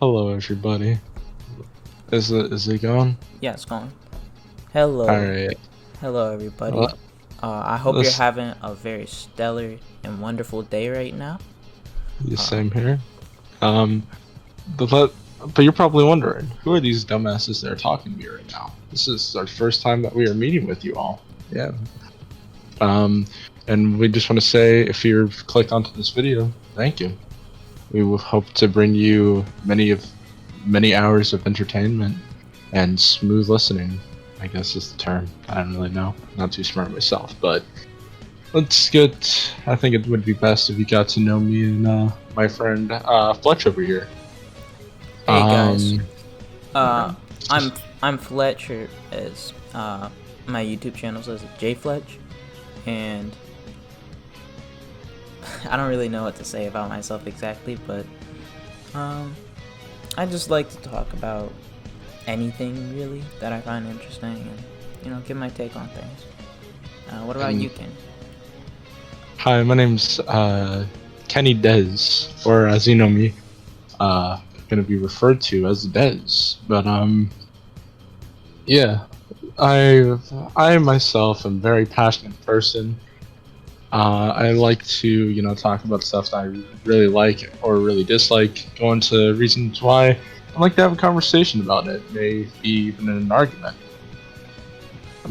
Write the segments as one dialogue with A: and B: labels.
A: Hello, everybody. Is it going?
B: Yeah, it's going.
A: All
B: Hello.
A: right.
B: Hello, everybody.
A: Well,
B: I hope you're
A: let's
B: having a very stellar and wonderful day right now.
A: the
B: Uh,
A: same here. Um, but let, but you're probably wondering, who are these dumbasses that are talking to me right now? This is our first time that we are meeting with you all. Yeah. Um, and we just want to say, if you've clicked onto this video, thank you. We will hope to bring you many hours of entertainment and smooth listening. I guess is the term. I don't really know. Not too smart myself, but let's get. I think it would be best if you got to know me and my friend Fletch over here.
B: hey guys.
A: Um,
B: Uh, I'm
A: just,
B: I'm Fletcher as my YouTube channel says JFletch, and I don't really know what to say about myself exactly, but um, I just like to talk about anything really that I find interesting, and give my take on things. What about
A: and
B: you, Ken?
A: hi, my name's Kenny Dez, or as you know me, gonna be referred to as Dez. But yeah, I myself am a very passionate person. I like to, talk about stuff that I really like or really dislike, go into reasons why. I like to have a conversation about it, maybe even in an argument.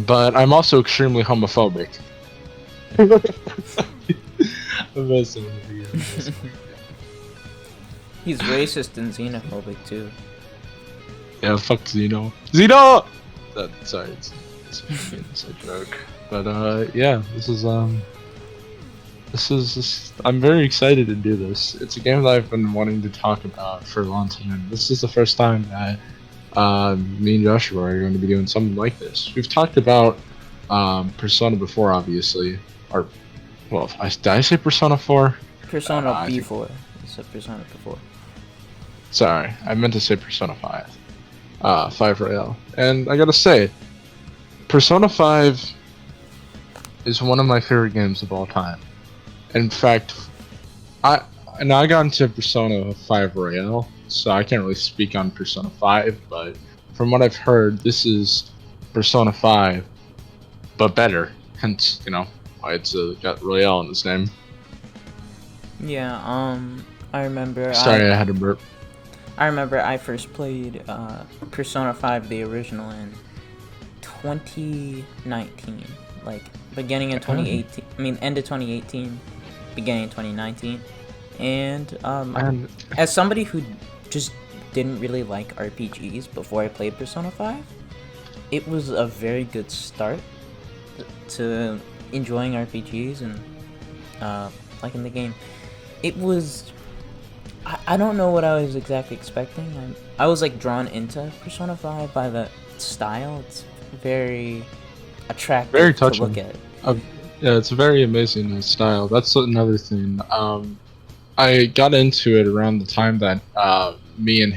A: But I'm also extremely homophobic. I'm messing with you. I'm messing with
B: He's racist and xenophobic too.
A: you. Yeah, fuck Zeno. Zeno! Sorry, it's a joke. But yeah, I'm very excited to do this. It's a game that I've been wanting to talk about for a long time. This is the first time that me and Joshua are going to be doing something like this. We've talked about Persona before, obviously. Or, well, did I say Persona 4?
B: Persona
A: I think.
B: B4. It's a Persona before.
A: Sorry, I meant to say Persona 5. 5 Royale. And I gotta say, Persona 5 is one of my favorite games of all time. In fact, I I got into Persona 5 Royale, so I can't really speak on Persona 5, but from what I've heard, this is Persona 5, but better. Hence, why it's got Royale in its name.
B: Yeah, I remember
A: Sorry, I had to burp.
B: I first played Persona 5 the original in 2019. Like beginning in
A: Oh,
B: 2018. I mean end of 2018, beginning in 2019. And
A: and
B: as somebody who just didn't really like RPGs before I played Persona 5, it was a very good start to enjoying RPGs and liking the game. It was. I don't know what I was exactly expecting. I was like drawn into Persona 5 by the style. It's very
A: very
B: attractive to look
A: touching.
B: at.
A: Uh, yeah, it's a very amazing style. That's another thing. I got into it around the time that me and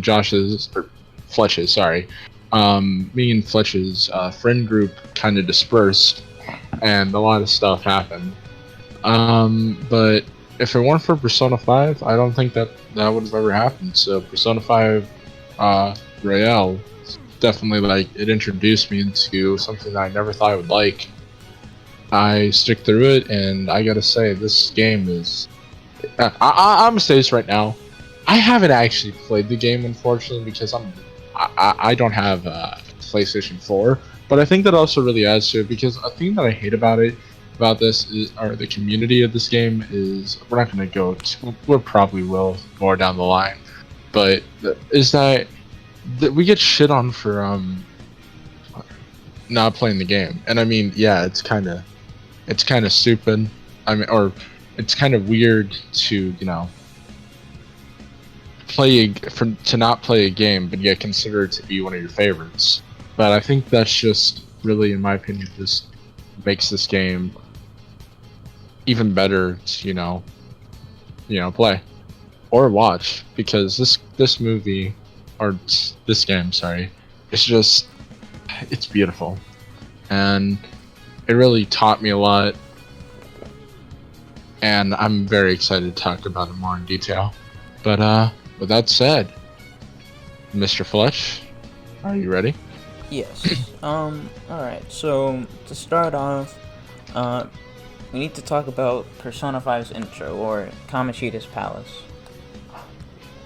A: Josh's or Fletch's, sorry, me and Fletch's friend group kind of dispersed, and a lot of stuff happened. But if it weren't for Persona 5, I don't think that would have ever happened. So Persona 5 Royale definitely, like, it introduced me into something that I never thought I would like. I stick through it, and I gotta say, this game is. I'm gonna say this right now. I haven't actually played the game, unfortunately, because I don't have PlayStation 4. But I think that also really adds to it because a thing that I hate about this is, or the community of this game is, we're not gonna go. We probably will more down the line, but is that we get shit on for not playing the game, and I mean, yeah, it's kind of stupid. I mean, or it's kind of weird to to not play a game but yet consider it to be one of your favorites. But I think that's just really, in my opinion, just makes this game even better to play or watch, because this movie, or this game, sorry, it's just, it's beautiful, and it really taught me a lot. and I'm very excited to talk about it more in detail. But with that said, Mr. Fletch, are you ready?
B: Yes. Alright, so to start off, we need to talk about Persona 5's intro, or Kamoshida's Palace.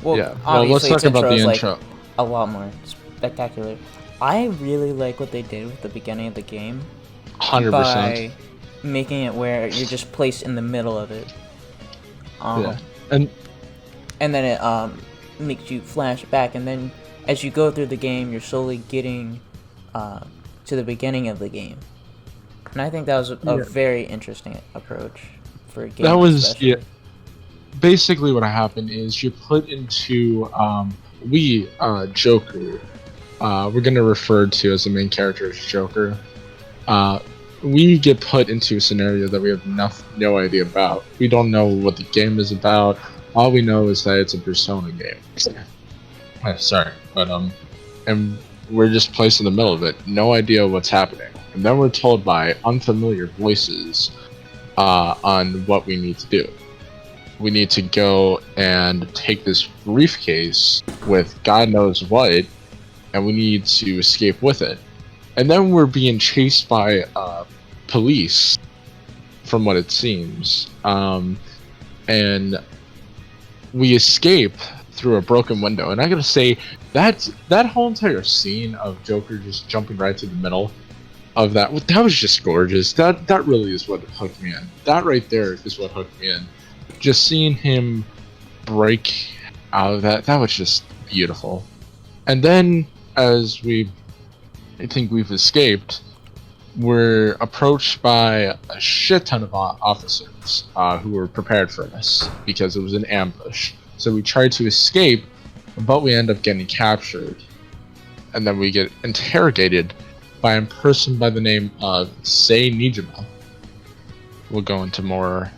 B: Well,
A: Yeah. Well, let's
B: obviously
A: talk
B: its
A: about
B: intro
A: the
B: is like
A: intro.
B: a lot more spectacular. I really like what they did with the beginning of the game
A: 100%.
B: by making it where you're just placed in the middle of it.
A: Yeah. And
B: And then it makes you flash back, and then as you go through the game, you're slowly getting to the beginning of the game. And I think that was a
A: yeah,
B: very interesting approach for a
A: that
B: game
A: was yeah.
B: especially.
A: Basically, what happened is you're put into Joker. We're gonna refer to as the main character as Joker. Uh, we get put into a scenario that we have no idea about. We don't know what the game is about. All we know is that it's a Persona game. Sorry, but and we're just placed in the middle of it. No idea what's happening, and then we're told by unfamiliar voices on what we need to do. We need to go and take this briefcase with God knows what, and we need to escape with it. And then we're being chased by police, from what it seems. And we escape through a broken window. And I gotta say, that whole entire scene of Joker just jumping right to the middle of that was just gorgeous. That really is what hooked me in. That right there is what hooked me in. Just seeing him break out of that was just beautiful. And then as I think we've escaped, we're approached by a shit ton of officers who were prepared for us because it was an ambush. So we tried to escape, but we end up getting captured. And then we get interrogated by a person by the name of Sei Nijima. We'll go into more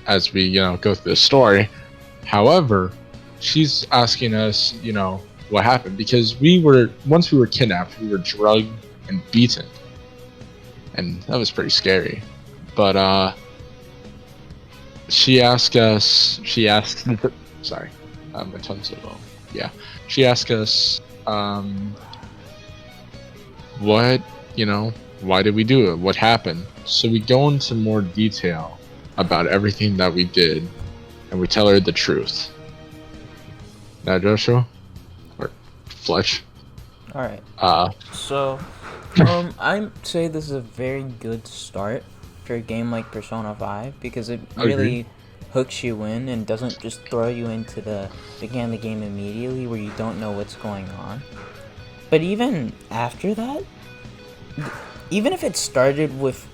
A: as we, go through the story. However, she's asking us, what happened, because once we were kidnapped, we were drugged and beaten, and that was pretty scary. But she asked, sorry, my tongue's a little, yeah. She asked us, what, why did we do it? What happened? So we go into more detail about everything that we did, and we tell her the truth. Now, Joshua? Or Fletch?
B: Alright. So, I'd say this is a very good start for a game like Persona 5 because it really hooks you in and doesn't just throw you into the beginning of the game immediately where you don't know what's going on. But even after that, even if it started with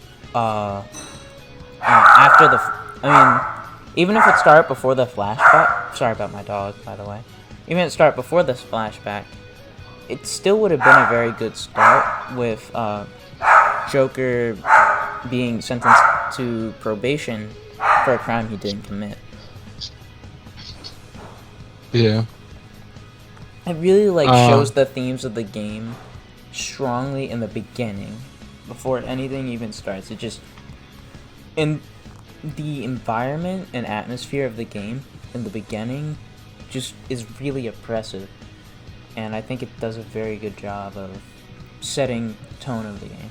B: even if it started before the flashback. Sorry about my dog, by the way. Even if it started before this flashback, it still would have been a very good start with Joker being sentenced to probation for a crime he didn't commit.
A: Yeah.
B: It really shows the themes of the game strongly in the beginning, before anything even starts. It just in the environment and atmosphere of the game in the beginning just is really oppressive, and I think it does a very good job of setting tone of the game.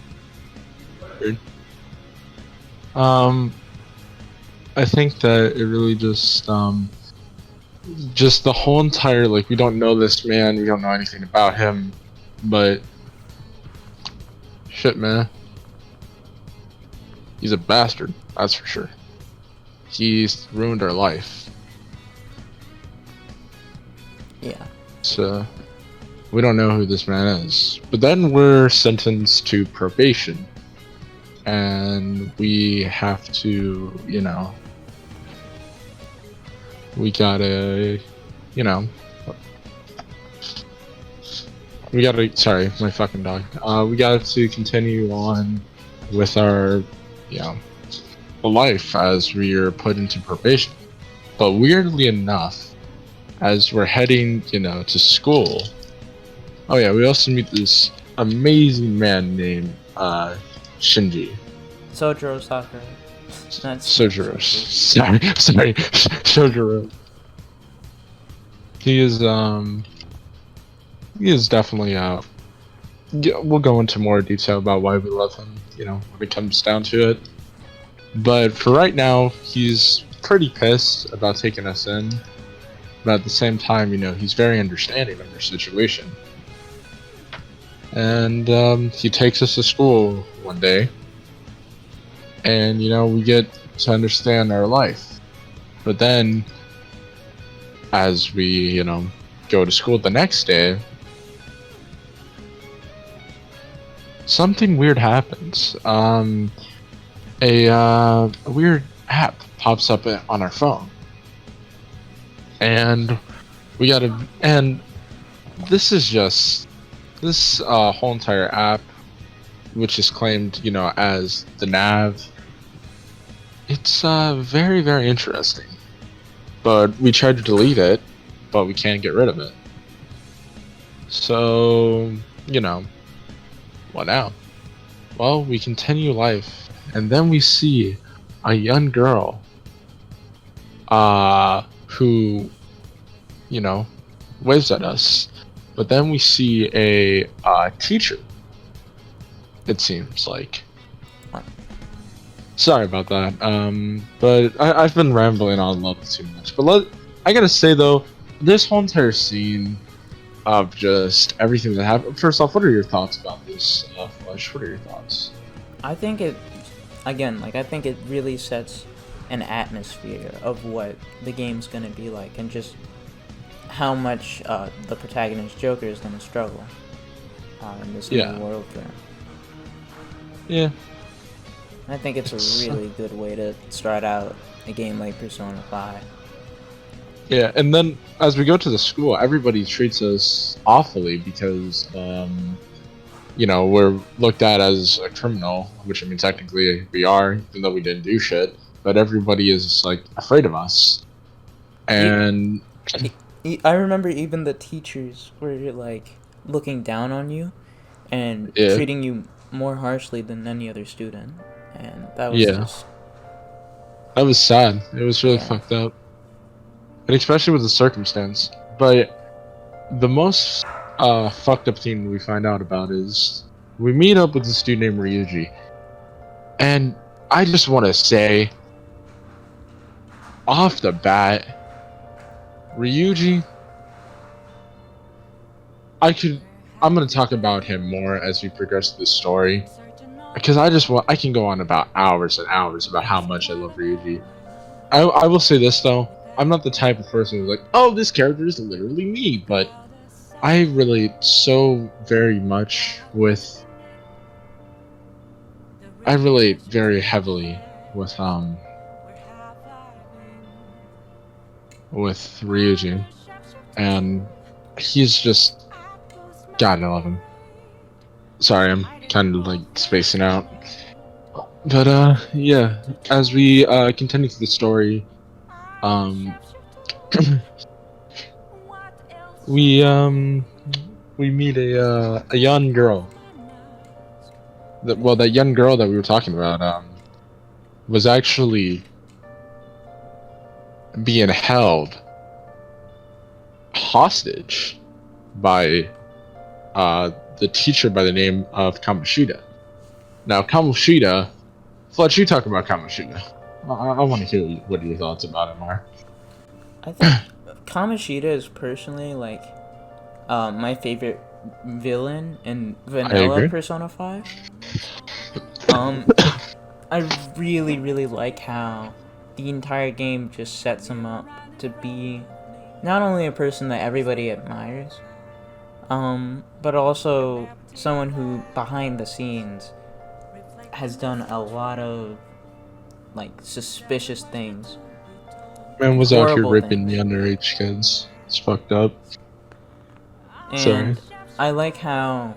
A: I think that it really just the whole entire, we don't know this man, we don't know anything about him, but shit, man, he's a bastard, that's for sure. He's ruined our life.
B: Yeah.
A: So we don't know who this man is. But then we're sentenced to probation, and we have to, we gotta, sorry, my fucking dog. We got to continue on with our, life as we are put into probation. But weirdly enough, as we're heading, to school, oh yeah, we also meet this amazing man named Shinji.
B: Sojiro Sakura. That's
A: Sojiro. Sorry, Sojiro. He is definitely we'll go into more detail about why we love him, when it comes down to it. But for right now, he's pretty pissed about taking us in. But at the same time, he's very understanding of our situation. And he takes us to school one day. And, we get to understand our life. But then, as we, go to school the next day, something weird happens. A weird app pops up on our phone. And this whole entire app, which is claimed, as the nav, it's very, very interesting. But we tried to delete it, but we can't get rid of it. So, what now? Well, we continue life, and then we see a young girl who, waves at us. But then we see a teacher, it seems like. Sorry about that. But I've been rambling on a little too much. But I gotta say though, this whole entire scene of just everything that happened. First off, what are your thoughts about this, Fletch? What are your thoughts?
B: I think it really sets an atmosphere of what the game's gonna be like, and just how much the protagonist Joker is gonna struggle in this new world for him.
A: Yeah.
B: I think it's a really good way to start out a game like Persona 5.
A: Yeah, and then as we go to the school, everybody treats us awfully because, we're looked at as a criminal, which I mean technically we are, even though we didn't do shit. But everybody is like afraid of us, and
B: I remember even the teachers were like looking down on you and treating you more harshly than any other student. And that was
A: that was sad. It was really fucked up, and especially with the circumstance. But the most fucked up thing we find out about is we meet up with this dude named Ryuji, and I just want to say, off the bat, Ryuji, I'm gonna talk about him more as we progress through the story. Because I can go on about hours and hours about how much I love Ryuji. I will say this though, I'm not the type of person who's like, oh, this character is literally me, but I relate so very much I relate very heavily with Ryuji, and he's just, God, I love him. Sorry, I'm kind of like spacing out. But as we continue through the story, we meet a young girl. That young girl that we were talking about was actually being held hostage by the teacher by the name of Kamoshida. Now, Kamoshida, Fletch, you talk about Kamoshida. I want to hear what your thoughts about him are.
B: I think Kamoshida is personally like my favorite villain in vanilla Persona 5. I really, really like how the entire game just sets him up to be not only a person that everybody admires, but also someone who, behind the scenes, has done a lot of, like, suspicious things.
A: Man was out here ripping the underage kids. It's fucked up.
B: And
A: sorry.
B: I like how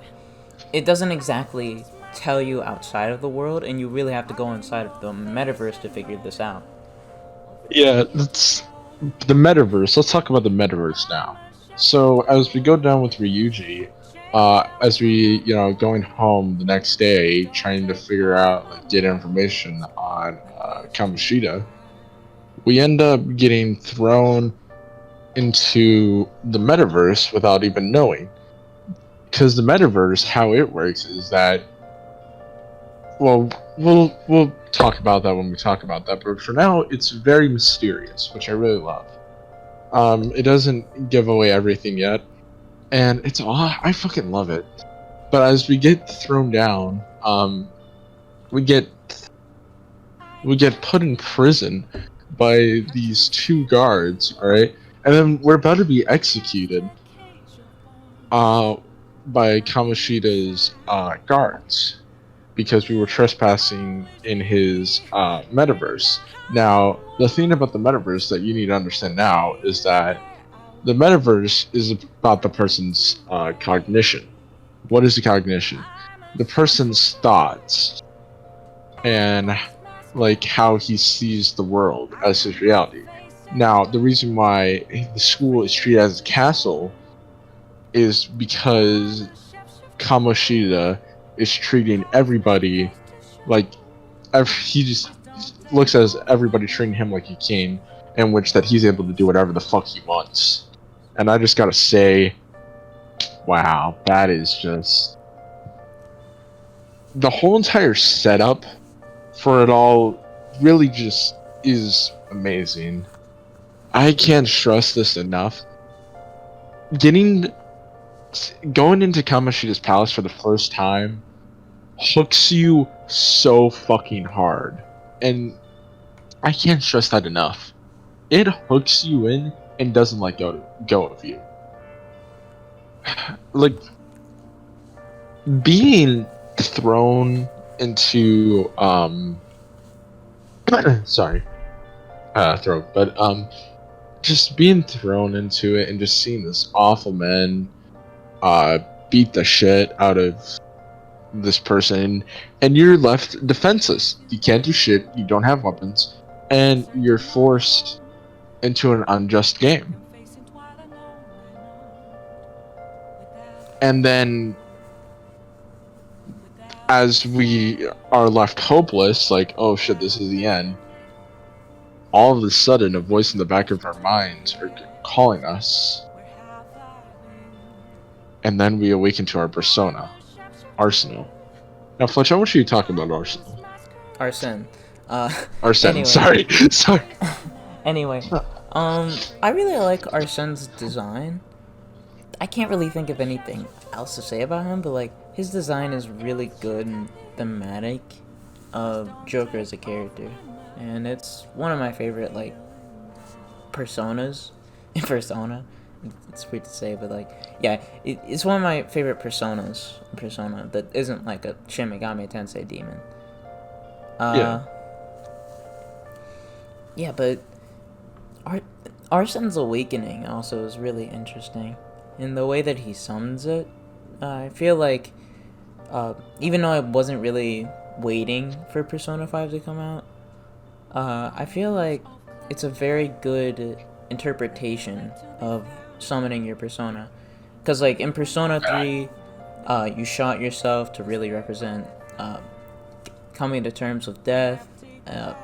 B: it doesn't exactly tell you outside of the world, and you really have to go inside of the metaverse to figure this out.
A: Yeah, that's the metaverse. Let's talk about the metaverse now. So, as we go down with Ryuji, as we, going home the next day, trying to figure out, like, get information on Kamoshida, we end up getting thrown into the metaverse without even knowing. Because the metaverse, how it works is that, well, we'll talk about that when we talk about that. But for now, it's very mysterious, which I really love. It doesn't give away everything yet, and it's I fucking love it. But as we get thrown down, we get put in prison by these two guards, alright? And then we're about to be executed by Kamoshida's guards because we were trespassing in his metaverse. Now, the thing about the metaverse that you need to understand now is that the metaverse is about the person's cognition. What is the cognition? The person's thoughts and like how he sees the world as his reality. Now, the reason why the school is treated as a castle is because Kamoshida is treating everybody like he just looks at everybody treating him like a king, in which that he's able to do whatever the fuck he wants. And I just gotta say, wow, that is just the whole entire setup for it all really just is amazing. I can't stress this enough. Going into Kamoshida's palace for the first time hooks you so fucking hard. And I can't stress that enough. It hooks you in and doesn't let go of you. Like, being thrown into sorry, throat, but just being thrown into it and just seeing this awful man beat the shit out of this person, and you're left defenseless. You can't do shit, you don't have weapons, and you're forced into an unjust game. And then as we are left hopeless, like, oh shit, this is the end, all of a sudden a voice in the back of our minds are calling us, and then we awaken to our persona, Arsenal. Now, Fletch, I want you to talk about Arsenal.
B: Arsene.
A: Arsene,
B: anyway.
A: sorry.
B: Anyway, I really like Arsene's design. I can't really think of anything else to say about him, but like his design is really good and thematic of Joker as a character, and it's one of my favorite like personas. Persona. It's weird to say, but like, yeah, it's one of my favorite personas. Persona that isn't like a Shin Megami Tensei demon. Yeah, but Arsene's awakening also is really interesting. In the way that he summons it, I feel like, even though I wasn't really waiting for Persona 5 to come out, I feel like it's a very good interpretation of summoning your persona. Because, like, in Persona 3, you shot yourself to really represent coming to terms with death.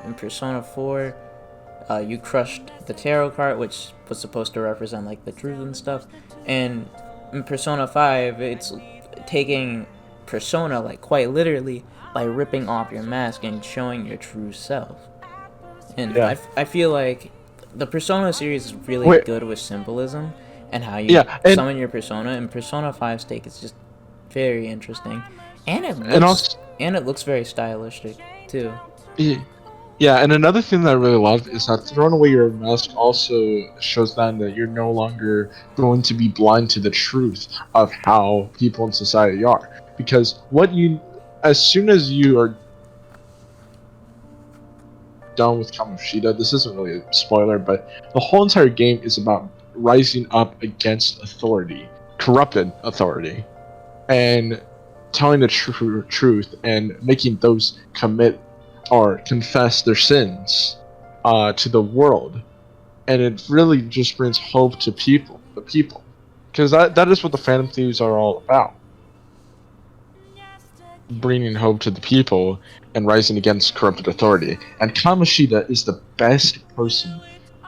B: In Persona 4, you crushed the tarot card, which was supposed to represent, like, the truth and stuff. And in Persona 5, it's taking persona, like, quite literally, by ripping off your mask and showing your true self. And yeah. I feel like the Persona series is really good with symbolism and how you summon your persona. And Persona 5's take is just very interesting. And it looks very stylistic, too.
A: Yeah, and another thing that I really love is that throwing away your mask also shows that you're no longer going to be blind to the truth of how people in society are. Because as soon as you are done with Kamoshida, this isn't really a spoiler, but the whole entire game is about rising up against authority, corrupted authority, and telling the truth and making those commit or confess their sins to the world. And it really just brings hope to the people. because that is what the Phantom Thieves are all about. Bringing hope to the people and rising against corrupted authority. And Kamoshida is the best person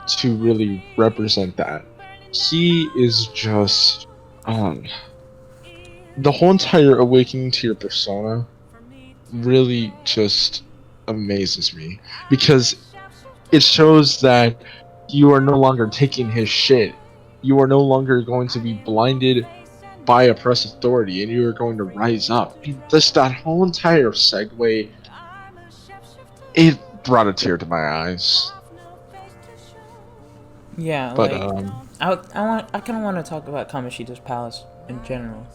A: to really represent that. He is just the whole entire awakening to your persona really just amazes me, because it shows that you are no longer taking his shit. You are no longer going to be blinded by oppressed authority, and you are going to rise up. Just that whole entire segue, it brought a tear to my eyes.
B: Yeah,
A: But
B: like I kind of want to talk about Kamoshida's palace in general.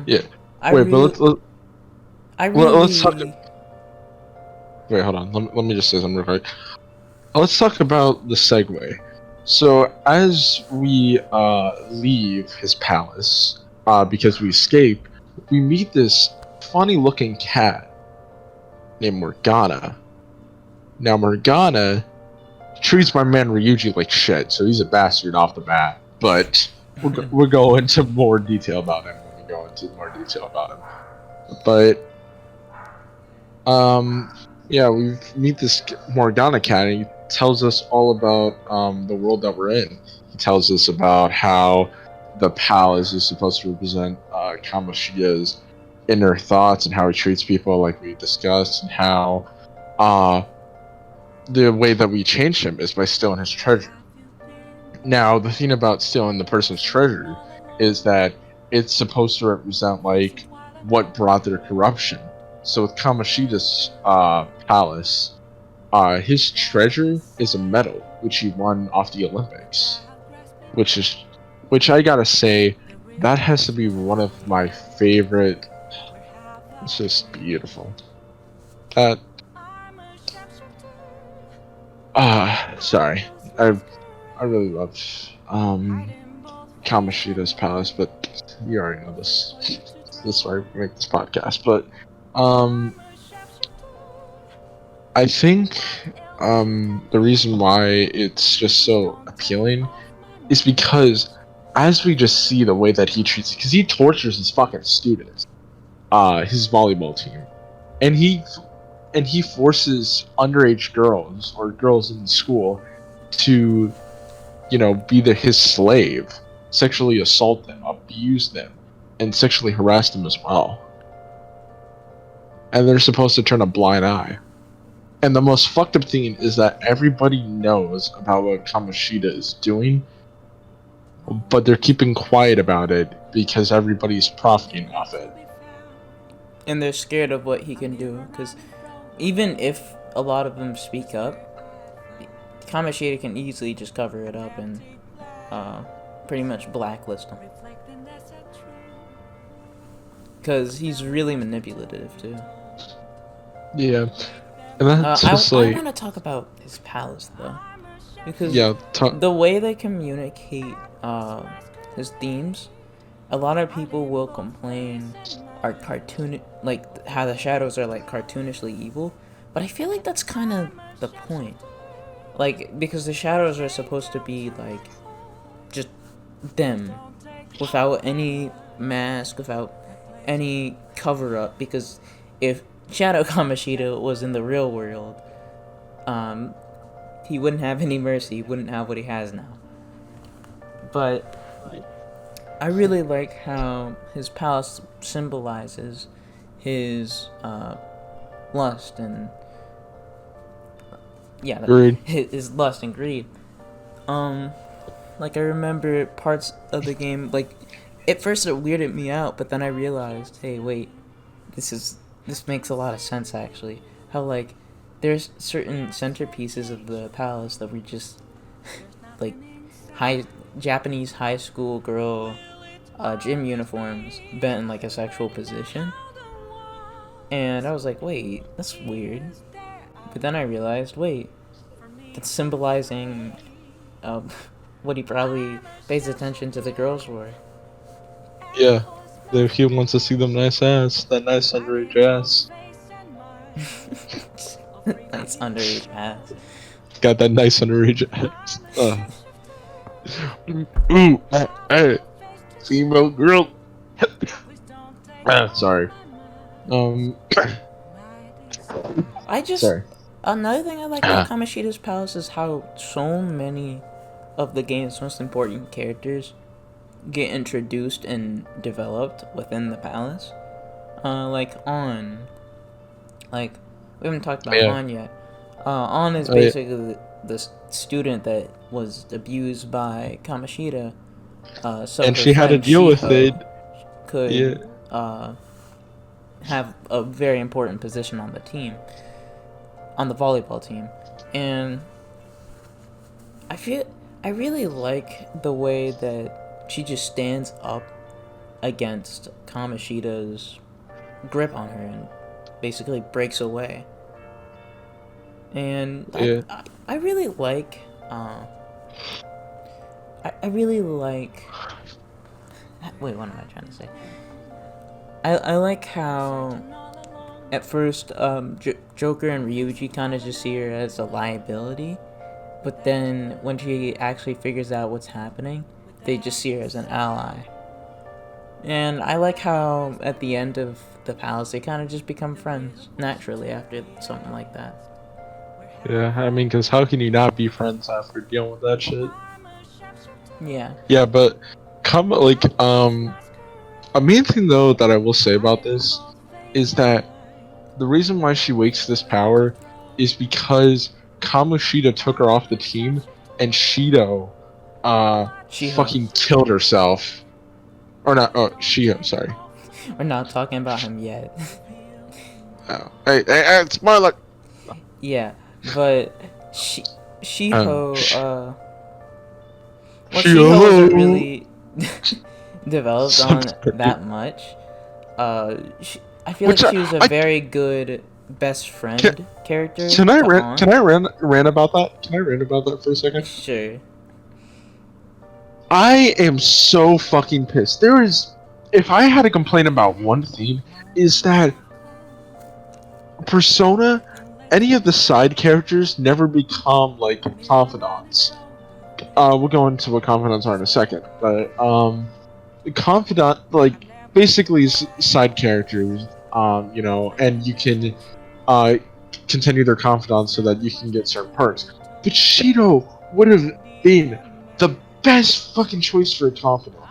A: yeah.
B: I
A: Wait,
B: really,
A: but
B: I really,
A: let's talk. Wait, hold on. Let me just say something real quick. Let's talk about the segue. So as we leave his palace, because we escape, we meet this funny-looking cat named Morgana. Now Morgana treats my man Ryuji like shit, so he's a bastard off the bat. But we'll go into more detail about him when we go into more detail about him. But yeah, we meet this Morgana cat, and he tells us all about the world that we're in. He tells us about how the palace is supposed to represent Kamoshida's inner thoughts and how he treats people, like we discussed, and how the way that we change him is by stealing his treasure. Now, the thing about stealing the person's treasure is that it's supposed to represent like what brought their corruption. So with Kamoshida's palace, his treasure is a medal which he won off the Olympics, which I gotta say, that has to be one of my favorite. It's just beautiful. That sorry, I really love Kamoshida's palace, but you already know this. This is why we make this podcast, but I think the reason why it's just so appealing is because as we just see the way that he treats, because he tortures his fucking students, his volleyball team, and he forces underage girls or girls in the school to, be his slave, sexually assault them, abuse them, and sexually harass them as well. And they're supposed to turn a blind eye. And the most fucked up thing is that everybody knows about what Kamoshida is doing, but they're keeping quiet about it because everybody's profiting off it.
B: and they're scared of what he can do, because even if a lot of them speak up, Kamoshida can easily just cover it up and pretty much blacklist him. Because he's really manipulative, too.
A: Yeah. And that's just
B: I want to talk about his palace, though. Because the way they communicate his themes, a lot of people will complain are like how the shadows are like cartoonishly evil, but I feel like that's kind of the point. Like, because the shadows are supposed to be like just them, without any mask, without any cover up, because if Shadow Kamoshida was in the real world, he wouldn't have any mercy, he wouldn't have what he has now. But I really like how his palace symbolizes his lust and
A: greed.
B: His lust and greed. Like, I remember parts of the game, like, at first it weirded me out, but then I realized, hey, wait, this makes a lot of sense, actually. How, like, there's certain centerpieces of the palace that were just, like, Japanese high school girl gym uniforms bent in, like, a sexual position. And I was like, wait, that's weird. But then I realized, wait, that's symbolizing what he probably pays attention to the girls for.
A: Yeah, if he wants to see them nice ass, that nice underage ass.
B: Nice underage ass.
A: Got that nice underage ass. Ooh, hey. female girl. Sorry.
B: I just
A: Sorry.
B: another thing I like about Kamoshida's Palace is how so many of the game's most important characters get introduced and developed within the palace. Like we haven't talked about On yet. On is basically the student that was abused by Kamoshida. So
A: and
B: her
A: she had to
B: friend
A: deal with it.
B: Could have a very important position on the team, on the volleyball team, and I really like the way that she just stands up against Kamoshida's grip on her and basically breaks away. And I really like I really like wait, what am I trying to say? I like how at first Joker and Ryuji kind of just see her as a liability, but then when she actually figures out what's happening, they just see her as an ally. And I like how at the end of the palace they kind of just become friends naturally after something like that.
A: Yeah, I mean, because how can you not be friends after dealing with that shit?
B: Yeah.
A: Yeah, but a main thing though that I will say about this is that the reason why she wakes this power is because Kamoshida took her off the team and Shido fucking killed herself. Or not, Shiho, sorry.
B: We're not talking about him yet.
A: Oh. Hey, it's more like...
B: Yeah, but Shiho
A: Shiho
B: wasn't really developed on that much. I feel like she was a very good best friend character.
A: Can I rant about that? Can I rant about that for a second?
B: Sure.
A: I am so fucking pissed. If I had to complain about one thing, is that Persona, any of the side characters never become like confidants. We'll go into what confidants are in a second, but confidant, like, basically side characters, you know, and you can continue their confidants so that you can get certain perks. But Shido would have been the best fucking choice for a confidant,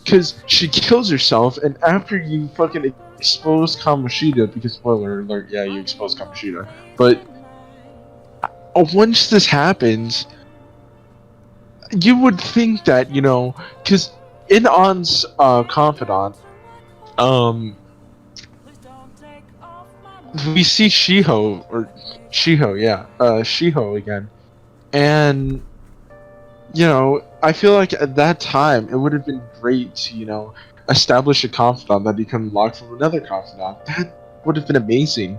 A: because she kills herself, and after you fucking expose Kamoshida, because spoiler alert, yeah, you expose Kamoshida, but once this happens, you would think that, you know, because in On's confidant, we see Shiho again, and you know, I feel like at that time it would have been great to, you know, establish a confidant that you can unlock from another confidant. That would have been amazing,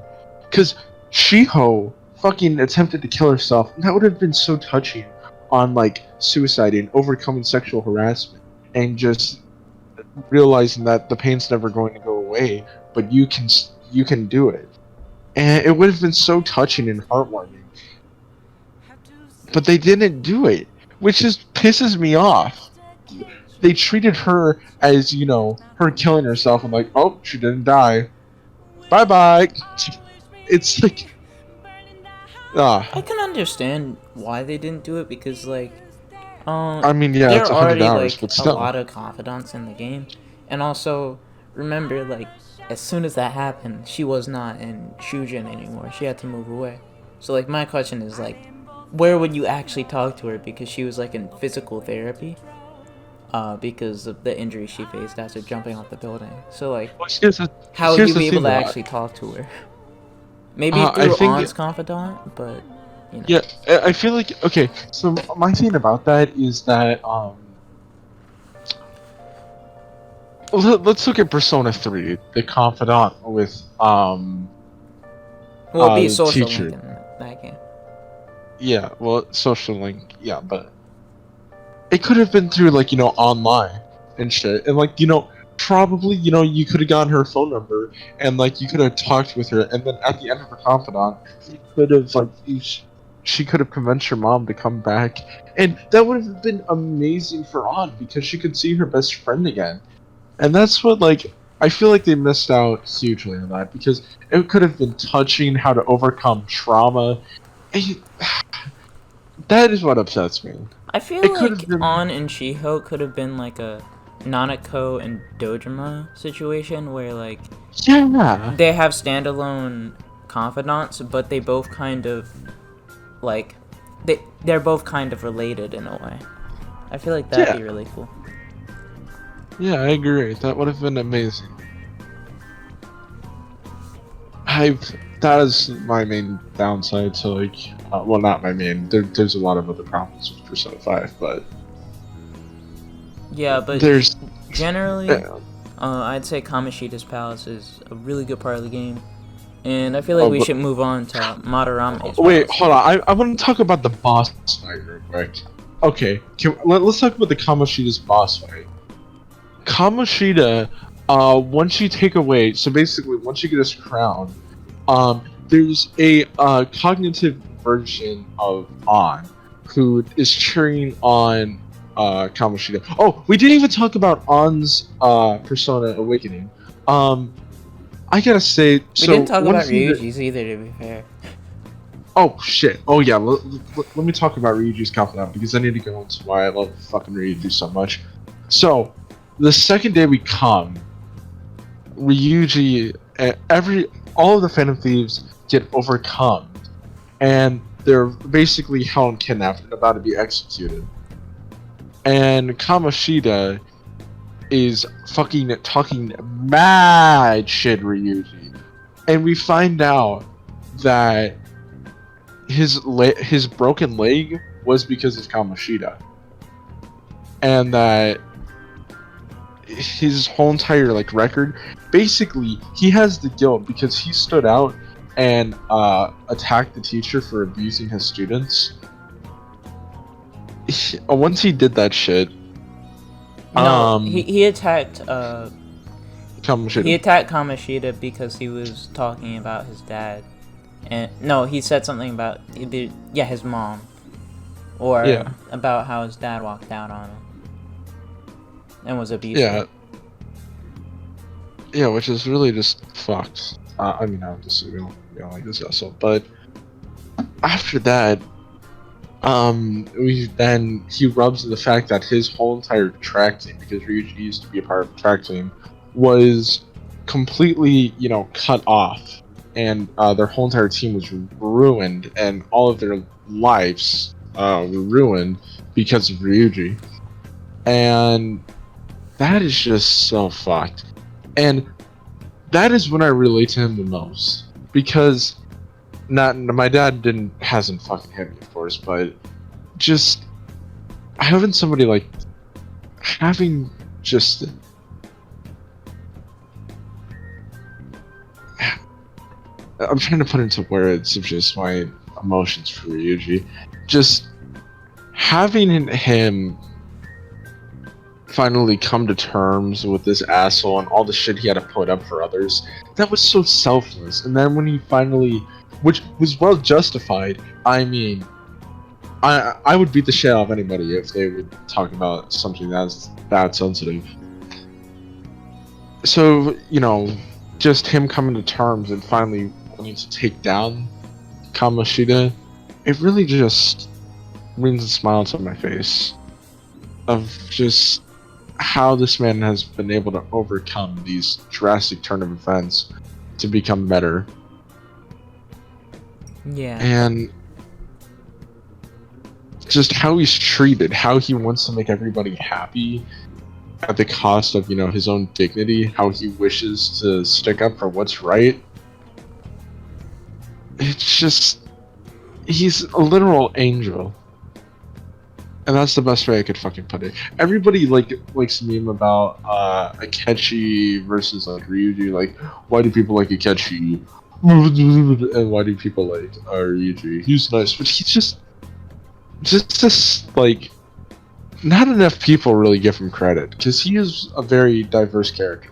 A: because Shiho fucking attempted to kill herself, and that would have been so touching on like suicide and overcoming sexual harassment, and just realizing that the pain's never going to go away, but you can do it, and it would have been so touching and heartwarming. But they didn't do it, which just pisses me off. They treated her as, you know, her killing herself and like, oh, she didn't die. Bye bye. It's like,
B: I can understand why they didn't do it, because like,
A: I mean, yeah,
B: there
A: it's
B: are
A: 100
B: already
A: hours,
B: like
A: but still.
B: a lot of confidants in the game, and also remember, like, as soon as that happened, she was not in Shujin anymore. She had to move away. So like, my question is like, where would you actually talk to her, because she was like in physical therapy, because of the injury she faced after jumping off the building. So like, how would you be able to actually talk to her? Maybe through On's confidant, but you know.
A: Yeah, I feel like, okay, so my thing about that is that let's look at Persona 3, the confidant with
B: well, it'd be a social
A: teacher.
B: link in that game.
A: Yeah, well, social link, yeah, but it could have been through, like, you know, online and shit, and like, you know, probably, you know, you could have gotten her phone number and like you could have talked with her, and then at the end of her confidant, you could have like she could have convinced her mom to come back, and that would have been amazing for An because she could see her best friend again. And that's what, like, I feel like they missed out hugely on that because it could have been touching how to overcome trauma. And that is what upsets me.
B: I feel
A: It could
B: like
A: have been.
B: An and Shiho could have been like a Nanako and Dojima situation where like
A: Yeah.
B: they have standalone confidants, but they both kind of like they're both kind of related in a way. I feel like that'd be
A: Yeah.
B: really cool.
A: Yeah, I agree. That would have been amazing. I that is my main downside to like, well, not my main. There's a lot of other problems with Persona 5, but
B: Yeah, but
A: there's
B: generally, I'd say Kamoshida's Palace is a really good part of the game, and I feel like we should move on to Madarame's
A: wait,
B: Palace.
A: hold on. I want to talk about the boss fight real quick. Okay, let's talk about the Kamoshida's boss fight. Kamoshida, once you take away, so basically once you get his crown, there's a cognitive version of An who is cheering on Kamoshida. Oh, we didn't even talk about An's Persona Awakening. I gotta say,
B: We
A: so
B: didn't talk
A: one
B: about
A: thing that-
B: Ryuji's either, to be fair.
A: Oh shit! Oh yeah, let me talk about Ryuji's confidant because I need to go into why I love fucking Ryuji so much. So, the second day we come, Ryuji, all of the Phantom Thieves get overcome, and they're basically held and kidnapped and about to be executed. And Kamoshida is fucking talking mad shit Ryuji, and we find out that his broken leg was because of Kamoshida, and that his whole entire like record, basically he has the guilt because he stood out and attacked the teacher for abusing his students. Once he did that shit,
B: No, he attacked
A: Kamoshida.
B: He attacked Kamoshida because he was talking about his dad. And no, he said something about his mom, or about how his dad walked out on him and was abusive.
A: Yeah, which is really just fucked. I mean, obviously we don't like this asshole, but after that, he rubs the fact that his whole entire track team, because Ryuji used to be a part of the track team, was completely, cut off. And their whole entire team was ruined, and all of their lives were ruined because of Ryuji. And that is just so fucked. And that is when I relate to him the most. Because my dad hasn't fucking hit me, of course, but just having somebody like having just I'm trying to put into words of just my emotions for Ryuji. Just having him finally come to terms with this asshole and all the shit he had to put up for others, that was so selfless. And then when he finally, which was well justified, I mean, I would beat the shit out of anybody if they would talk about something that's that sensitive. So, just him coming to terms and finally wanting to take down Kamoshida, it really just brings a smile to my face of just how this man has been able to overcome these drastic turn of events to become better.
B: Yeah.
A: And just how he's treated, how he wants to make everybody happy at the cost of, his own dignity, how he wishes to stick up for what's right. It's just, he's a literal angel. And that's the best way I could fucking put it. Everybody likes to meme about Akechi versus like Ryuji. Like, why do people like Akechi? And why do people like Ryuji? He's nice, but he's just like, not enough people really give him credit because he is a very diverse character,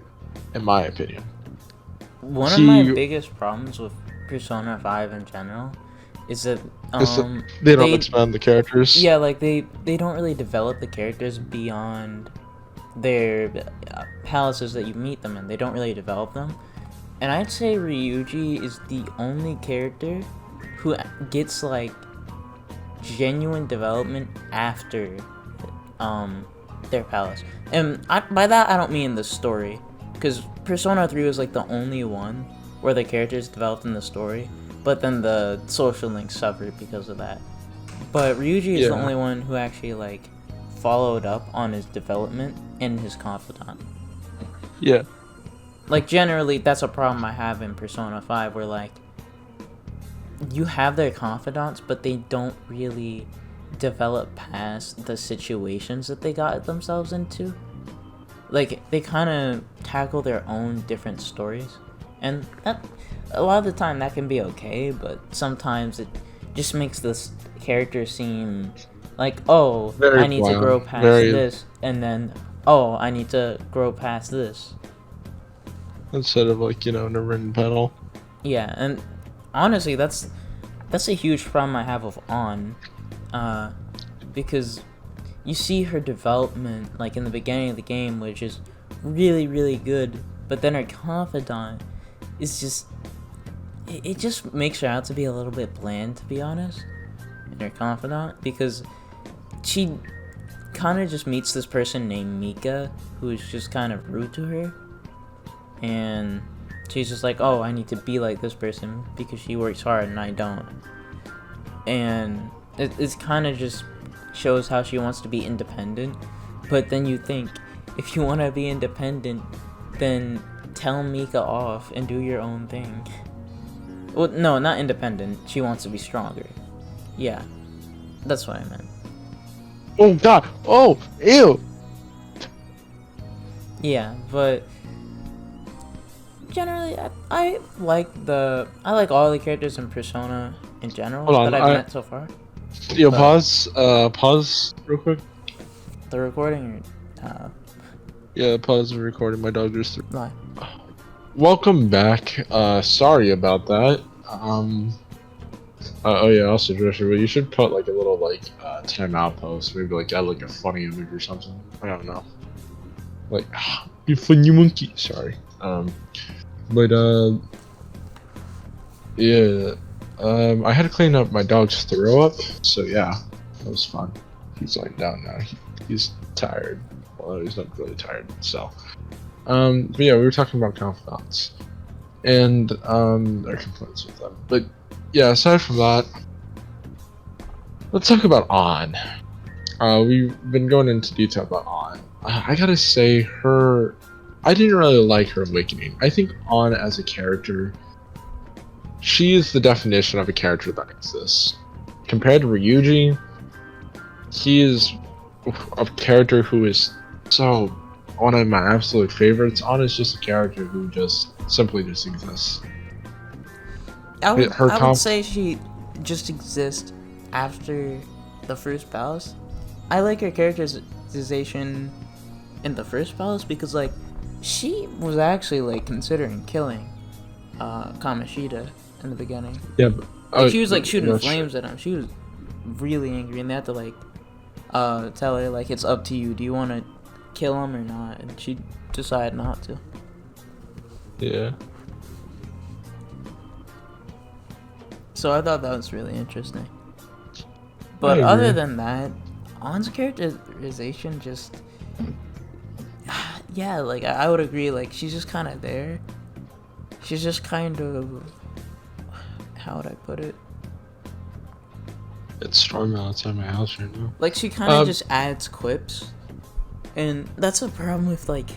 A: in my opinion.
B: One of my biggest problems with Persona 5 in general is that
A: Is that they don't
B: they
A: expand the characters.
B: yeah, like they don't really develop the characters beyond their palaces that you meet them in. They don't really develop them. And I'd say Ryuji is the only character who gets like genuine development after their palace. And by that I don't mean the story, because Persona 3 was like the only one where the characters developed in the story, but then the social links suffered because of that. But Ryuji is the only one who actually like followed up on his development and his confidant.
A: Yeah.
B: Like generally that's a problem I have in Persona 5, where like you have their confidants but they don't really develop past the situations that they got themselves into. Like they kind of tackle their own different stories, and that a lot of the time that can be okay, but sometimes it just makes this character seem like, oh,
A: Very
B: I need to grow past
A: very...
B: this, and then oh, I need to grow past this.
A: Instead of like, in a written panel.
B: Yeah, and honestly, that's a huge problem I have with because you see her development like in the beginning of the game, which is really, really good, but then her confidant is just it just makes her out to be a little bit bland, to be honest. And her confidant, because she kind of just meets this person named Mika who is just kind of rude to her, and she's just like, oh, I need to be like this person because she works hard and I don't. And it's kind of just shows how she wants to be independent. But then you think, if you want to be independent, then tell Mika off and do your own thing. Well, no, not independent. She wants to be stronger. Yeah, that's what I meant.
A: Oh god! Oh! Ew!
B: Yeah, but generally, I like all the characters in Persona in general that I've met so far.
A: Yo, pause real quick.
B: The recording,
A: Yeah, pause the recording. My dog just threw.
B: Why?
A: Welcome back. Sorry about that. Oh yeah, also Joshua, you should put like a little timeout post. Maybe like add like a funny image or something. I don't know. Like, you funny monkey. Sorry. But yeah. I had to clean up my dog's throw up, so yeah, that was fun. He's lying down now. He's tired. Well, he's not really tired. So, but yeah, we were talking about confidants and their complaints with them. But yeah, aside from that, let's talk about On. We've been going into detail about On. I gotta say, I didn't really like her awakening. I think On as a character, she is the definition of a character that exists. Compared to Ryuji, he is a character who is so one of my absolute favorites. On is just a character who simply exists.
B: I would say she just exists after the first palace. I like her characterization in the first palace because like she was actually like considering killing Kamoshida in the beginning.
A: Yeah, but,
B: she was like shooting flames at him. She was really angry, and they had to like tell her like, it's up to you. Do you want to kill him or not? And she decided not to.
A: Yeah.
B: So I thought that was really interesting. But other than that, On's characterization just, yeah, like I would agree. Like she's just kind of there. She's just kind of, how would I put it?
A: It's storming outside my house right now.
B: Like she kind of just adds quips, and that's a problem with like,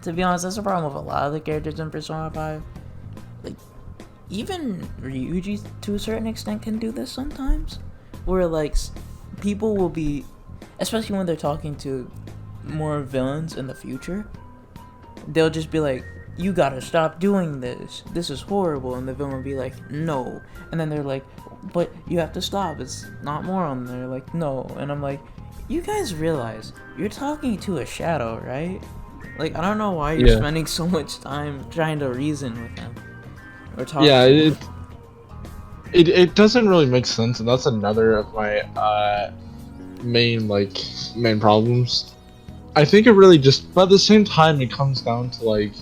B: to be honest, that's a problem with a lot of the characters in Persona 5. Like, even Ryuji to a certain extent can do this sometimes, where like people will be, especially when they're talking to more villains in the future, they'll just be like, you gotta stop doing this. This is horrible. And the villain will be like, no. And then they're like, but you have to stop. It's not moral. And they're like, no. And I'm like, you guys realize you're talking to a shadow, right? Like, I don't know why you're spending so much time trying to reason with him or talk.
A: Yeah, it doesn't really make sense, and that's another of my main problems. I think it really just, but at the same time, it comes down to like,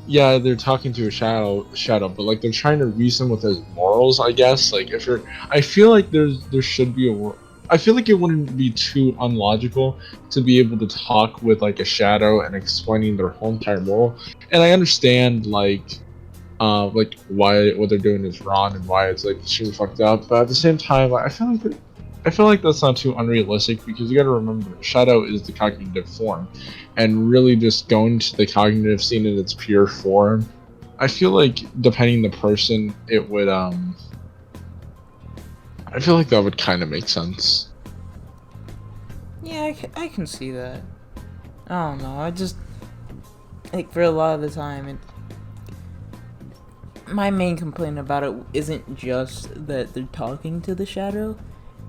A: yeah, they're talking to a shadow, but like they're trying to reason with his morals, I guess. Like if you're, I feel like there should be I feel like it wouldn't be too unlogical to be able to talk with like a shadow and explaining their whole entire moral. And I understand like why what they're doing is wrong and why it's like super fucked up. But at the same time, I feel like that's not too unrealistic because you got to remember, shadow is the cognitive form, and really just going to the cognitive scene in its pure form. I feel like depending the person, it would I feel like that would kind of make sense.
B: Yeah, I can see that. I don't know. I just like for a lot of the time, my main complaint about it isn't just that they're talking to the shadow.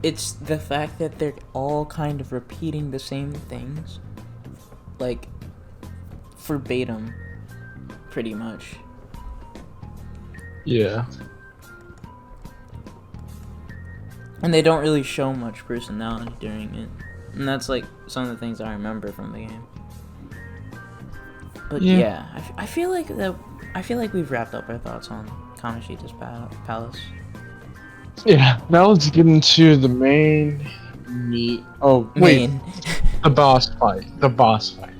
B: It's the fact that they're all kind of repeating the same things, like verbatim, pretty much.
A: Yeah.
B: And they don't really show much personality during it. And that's like some of the things I remember from the game. But yeah, I feel like we've wrapped up our thoughts on Kamoshida's Palace.
A: Yeah. Now let's get into the main meat. Oh wait, the boss fight. The boss fight.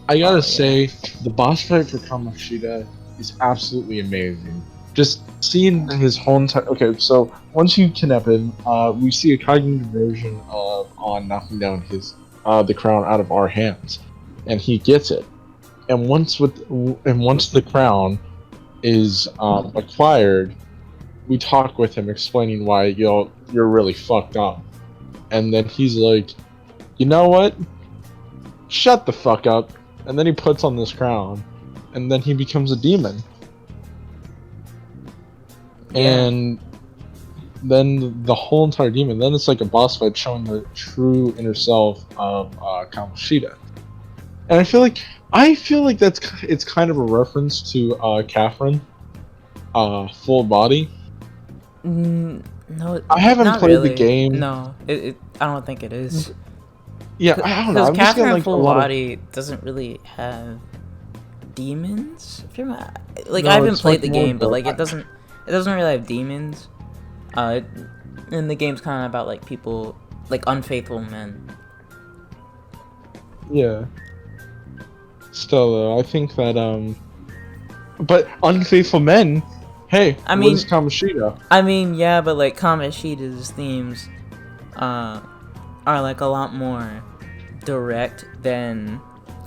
A: I gotta say, the boss fight for Kamoshida is absolutely amazing. Just seeing his whole entire. Okay, so once you kidnap him, we see a cognitive version of on knocking down his the crown out of our hands, and he gets it. And once the crown is acquired, we talk with him, explaining why you're really fucked up, and then he's like, you know what? Shut the fuck up. And then he puts on this crown, and then he becomes a demon. And then the whole entire demon, then it's like a boss fight showing the true inner self of Kamoshida. And I feel like it's kind of a reference to Catherine, full body.
B: No,
A: I haven't played
B: really.
A: the game.
B: No, I don't think it is.
A: Yeah, I don't know.
B: Because Catherine Full Body doesn't really have demons. Like I haven't played the game, but like it doesn't really have demons. And the game's kind of about like people, like unfaithful men.
A: Yeah. Still though, I think that but unfaithful men. Hey, what is Kamoshida?
B: I mean, yeah, but like Kamoshida's themes, are like a lot more direct than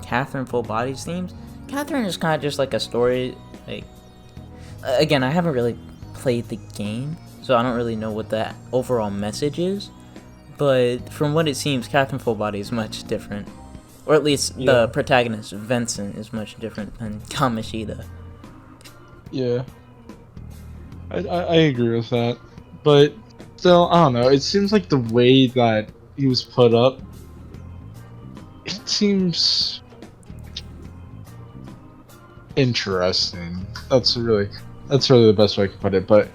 B: Catherine Full Body's themes. Catherine is kind of just like a story. Like, again, I haven't really played the game, so I don't really know what the overall message is. But from what it seems, Catherine Full Body is much different, or at least the protagonist Vincent is much different than Kamoshida.
A: Yeah, I agree with that, but still, I don't know. It seems like the way that he was put up, it seems interesting. That's really the best way I can put it. But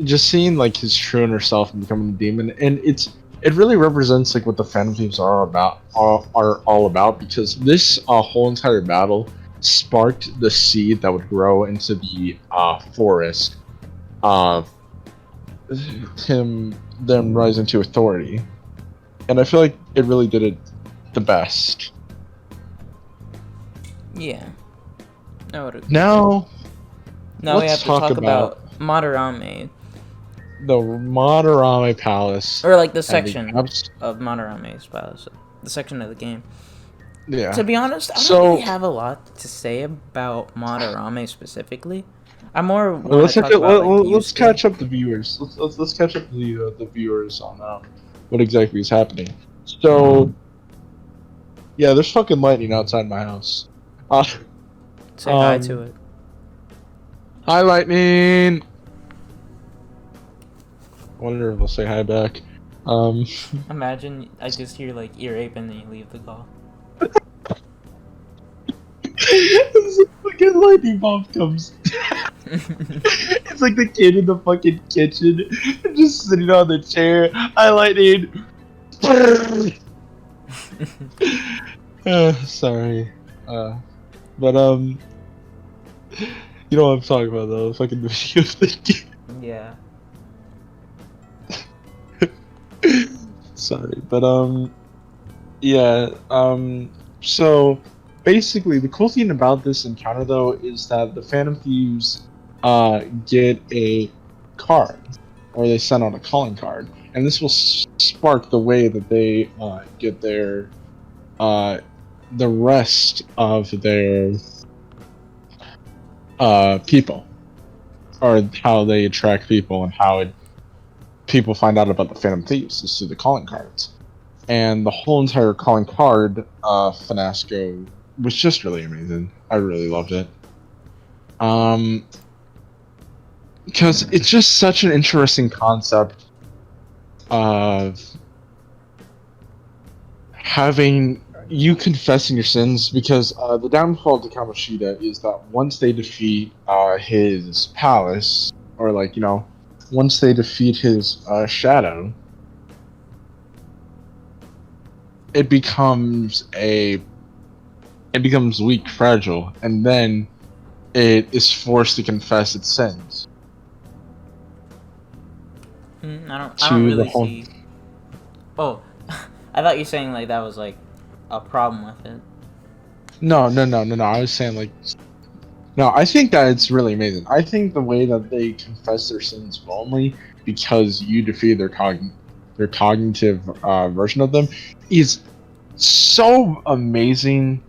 A: just seeing like his true inner self and becoming a demon, and it really represents like what the Phantom Thieves are all about, because this whole entire battle sparked the seed that would grow into the forest of them rising to authority, and I feel like it really did it the best.
B: Yeah.
A: Now
B: we have to talk about Madarame.
A: The Madarame Palace,
B: or like the section of Madarame's palace, the section of the game.
A: Yeah.
B: To be honest, I don't really have a lot to say about Madarame specifically. I'm more.
A: Let's catch up the viewers. Let's catch up the viewers on what exactly is happening. So, yeah, there's fucking lightning outside my house.
B: Say hi to it.
A: Hi, lightning. I wonder if they'll say hi back.
B: Imagine I just hear like ear ape and then you leave the call.
A: This fucking lightning bomb comes. It's like the kid in the fucking kitchen, just sitting on the chair, highlighting. Sorry. But you know what I'm talking about though, fucking video thing.
B: Yeah.
A: Sorry, but yeah, so basically the cool thing about this encounter though is that the Phantom Thieves get a card, or they send out a calling card, and this will spark the way that they get their the rest of their people, or how they attract people and how people find out about the Phantom Thieves is through the calling cards. And the whole entire calling card finasco was just really amazing. I really loved it. Because it's just such an interesting concept of having you confessing your sins, because the downfall of the Kamoshida is that once they defeat his palace, or like, you know, once they defeat his shadow, it becomes weak, fragile, and then it is forced to confess its sins.
B: I don't really see. Oh, I thought you were saying like that was like a problem with it.
A: No. I was saying like, no. I think that it's really amazing. I think the way that they confess their sins only because you defeat their cognitive version of them is so amazing.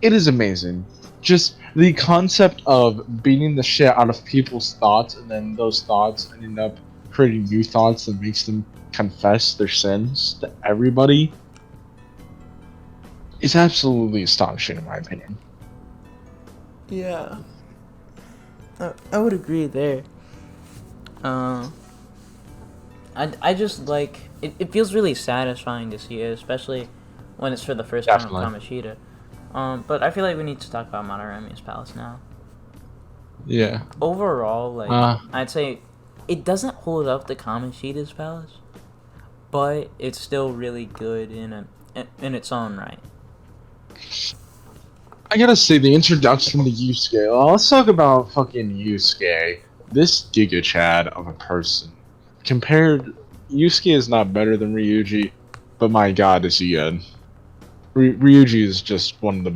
A: It is amazing. Just the concept of beating the shit out of people's thoughts, and then those thoughts ending up creating new thoughts that makes them confess their sins to everybody is absolutely astonishing in my opinion.
B: Yeah, I would agree there. I just like it feels really satisfying to see it, especially when it's for the first time of Kamoshida. But I feel like we need to talk about Madarame's palace now.
A: Yeah.
B: Overall, like I'd say it doesn't hold up to Kamoshida's palace, but it's still really good in its own right.
A: I gotta say, the introduction to Yusuke. Let's talk about fucking Yusuke. This Giga Chad of a person. Yusuke is not better than Ryuji, but my god, is he good. Ryuji is just one of the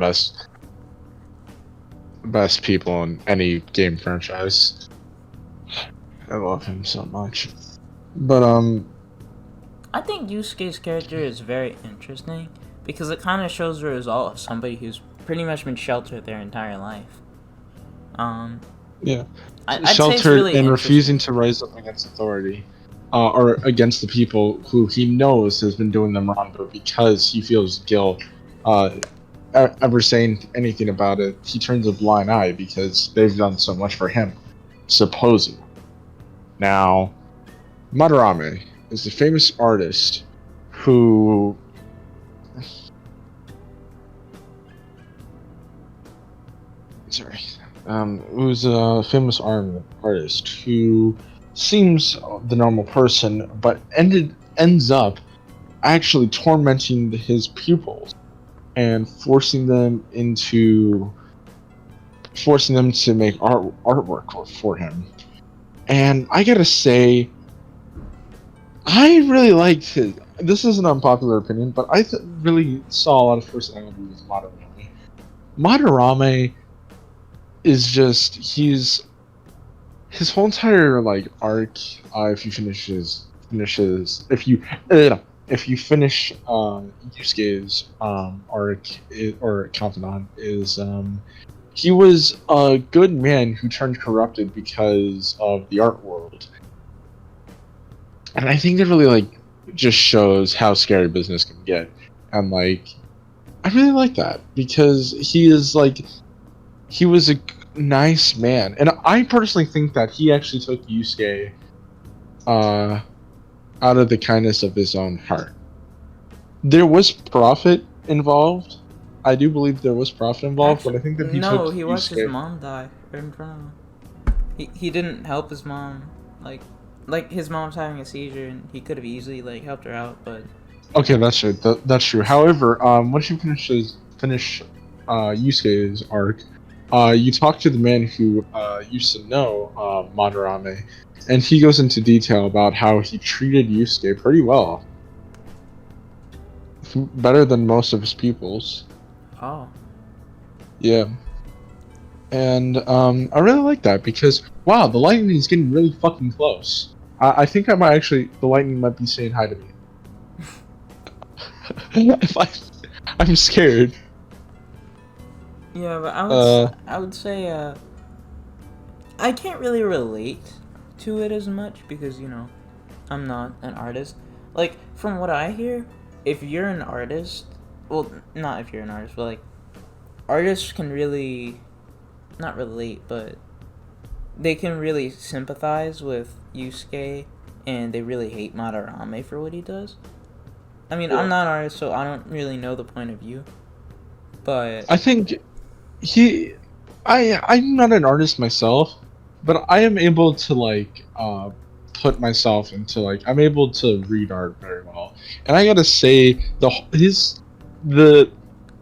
A: best people in any game franchise. I love him so much. But
B: I think Yusuke's character is very interesting because it kind of shows the result of somebody who's pretty much been sheltered their entire life.
A: Yeah.
B: I'd
A: Sheltered
B: say it's really
A: and refusing to rise up against authority. Or against the people who he knows has been doing them wrong, but because he feels guilt, ever saying anything about it, he turns a blind eye because they've done so much for him, supposedly. Now, Madarame is a famous artist who who's a famous artist who seems the normal person, but ends up actually tormenting his pupils and forcing them to make artwork for him. And I gotta say, I really liked his. This is an unpopular opinion, but I really saw a lot of personality with Madarame. Madarame is just his whole entire like arc. If you finish if you finish Yusuke's arc or Confidant is he was a good man who turned corrupted because of the art world, and I think it really like just shows how scary business can get, and like I really like that because he was a nice man, and I personally think that he actually took Yusuke out of the kindness of his own heart. There was profit involved. I do believe there was profit involved, but I think that he
B: no,
A: took
B: he watched
A: Yusuke.
B: his mom die right in front of him. He didn't help his mom. Like his mom's having a seizure, and he could have easily like helped her out, but
A: Okay, that's true. That's true. However, once you finish Yusuke's arc, you talk to the man who used to know Madarame, and he goes into detail about how he treated Yusuke pretty well, better than most of his pupils.
B: oh,
A: Yeah, and I really like that because wow, the lightning is getting really fucking close. I think I might actually the lightning might be saying hi to me. if I'm scared.
B: yeah, but
A: Uh,
B: I would say I can't really relate to it as much because I'm not an artist. Like from what I hear, if you're an artist, well, not if you're an artist, but like artists can really not relate, but they can really sympathize with Yusuke, and they really hate Madarame for what he does. I mean,
A: Yeah.
B: I'm not an artist, so I don't really know the point of view, but
A: I think I'm not an artist myself, but I am able to like put myself into like I'm able to read art very well, and I gotta say the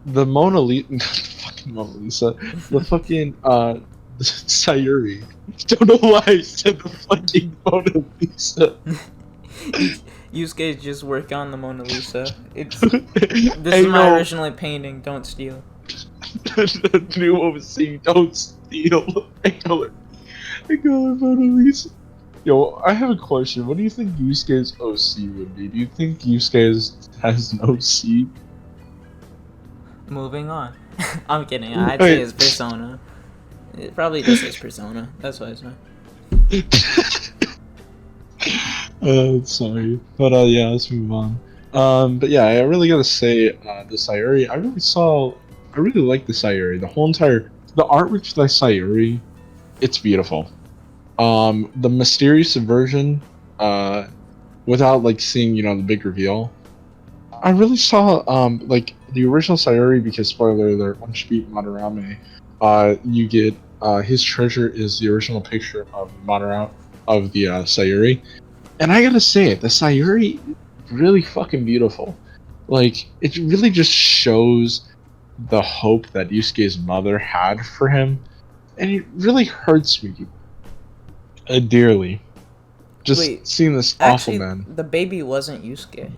A: the Mona Lisa, not the fucking Mona Lisa, the fucking the Sayuri. Don't know why I said the fucking Mona Lisa.
B: Yusuke's just work on the Mona Lisa. This is
A: I
B: my
A: know.
B: original painting. Don't steal.
A: The new one was saying don't steal. I call her Mona Lisa. Yo, I have a question. What do you think Yusuke's OC would be? Do you think Yusuke has an OC?
B: Moving on. I'm kidding. I'd say
A: Wait.
B: his persona. It probably just his persona. That's what I said.
A: Sorry. But yeah, let's move on. But yeah, I really gotta say, the Sayuri, I really like the Sayuri. The artwork for the Sayuri, it's beautiful. The mysterious version, without like seeing, the big reveal, I really saw like the original Sayuri because spoiler alert, once you beat Madarame, you get his treasure is the original picture of Madarame of the Sayuri, and I gotta say the Sayuri really fucking beautiful. Like it really just shows the hope that Yusuke's mother had for him, and it really hurts me dearly. Just
B: Wait,
A: seeing this awful
B: actually,
A: man.
B: the baby wasn't Yusuke.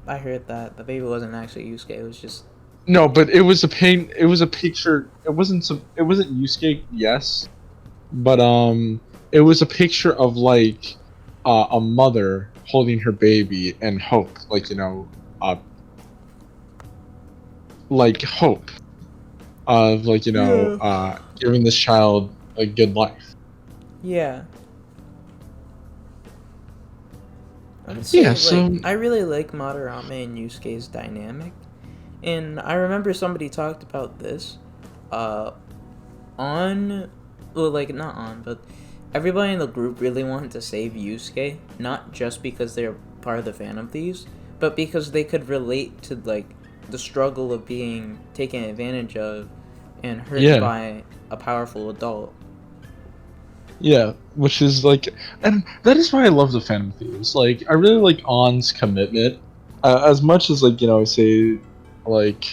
B: I heard that the baby wasn't actually Yusuke. It was just
A: No, but it was a pain. It was a picture. It wasn't some. It wasn't Yusuke. Yes, but it was a picture of like a mother holding her baby and hope, like like hope of like giving this child a good life.
B: yeah. I would say
A: Yeah. So
B: I really like Madarame and Yusuke's dynamic, and I remember somebody talked about this, uh, on, well, like not on, but everybody in the group really wanted to save Yusuke, not just because they're part of the Phantom Thieves, but because they could relate to like the struggle of being taken advantage of and hurt
A: yeah,
B: by a powerful adult.
A: yeah, which is like, and that is why I love the Phantom Thieves. Like, I really like On's commitment, as much as like I say, like,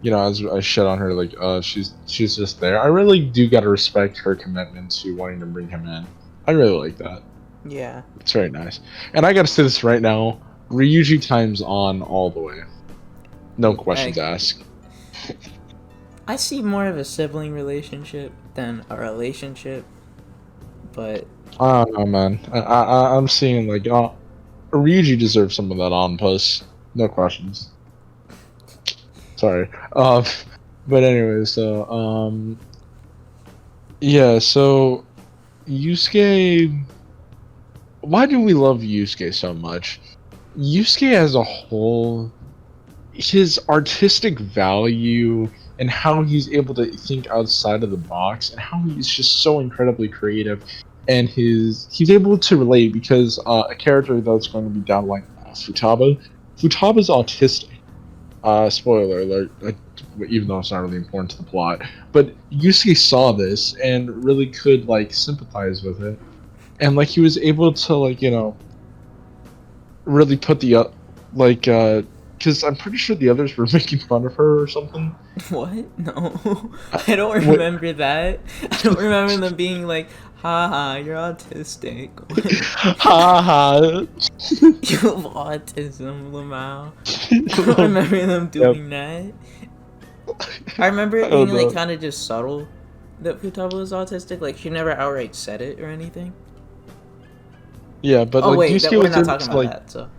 A: as I shit on her, like, she's just there. I really do gotta respect her commitment to wanting to bring him in. I really like that.
B: Yeah.
A: It's very nice. And I gotta say this right now, Ryuji times on all the way. No questions asked.
B: I see more of a sibling relationship than a relationship, but
A: I don't know, man. I'm seeing like, Ryuji deserves some of that on puss. No questions. Sorry. But anyway, so yeah. So Yusuke, why do we love Yusuke so much? Yusuke as a whole, his artistic value and how he's able to think outside of the box and how he's just so incredibly creative, and he's able to relate because a character that's going to be down like Futaba's autistic. Spoiler alert, even though it's not really important to the plot, but Yusuke saw this and really could like sympathize with it, and like he was able to like really put the because I'm pretty sure the others were making fun of her or something.
B: What? No. I don't
A: What?
B: remember that. I don't remember them being like, haha, you're autistic.
A: Ha ha.
B: You have autism, Lamau. I don't remember them doing that. I remember it being like kind of just subtle that Futaba was autistic. Like she never outright said it or anything.
A: Yeah, but
B: Oh
A: like
B: wait,
A: Yusuke
B: we're
A: was
B: not
A: able
B: talking
A: to
B: about
A: like
B: that. So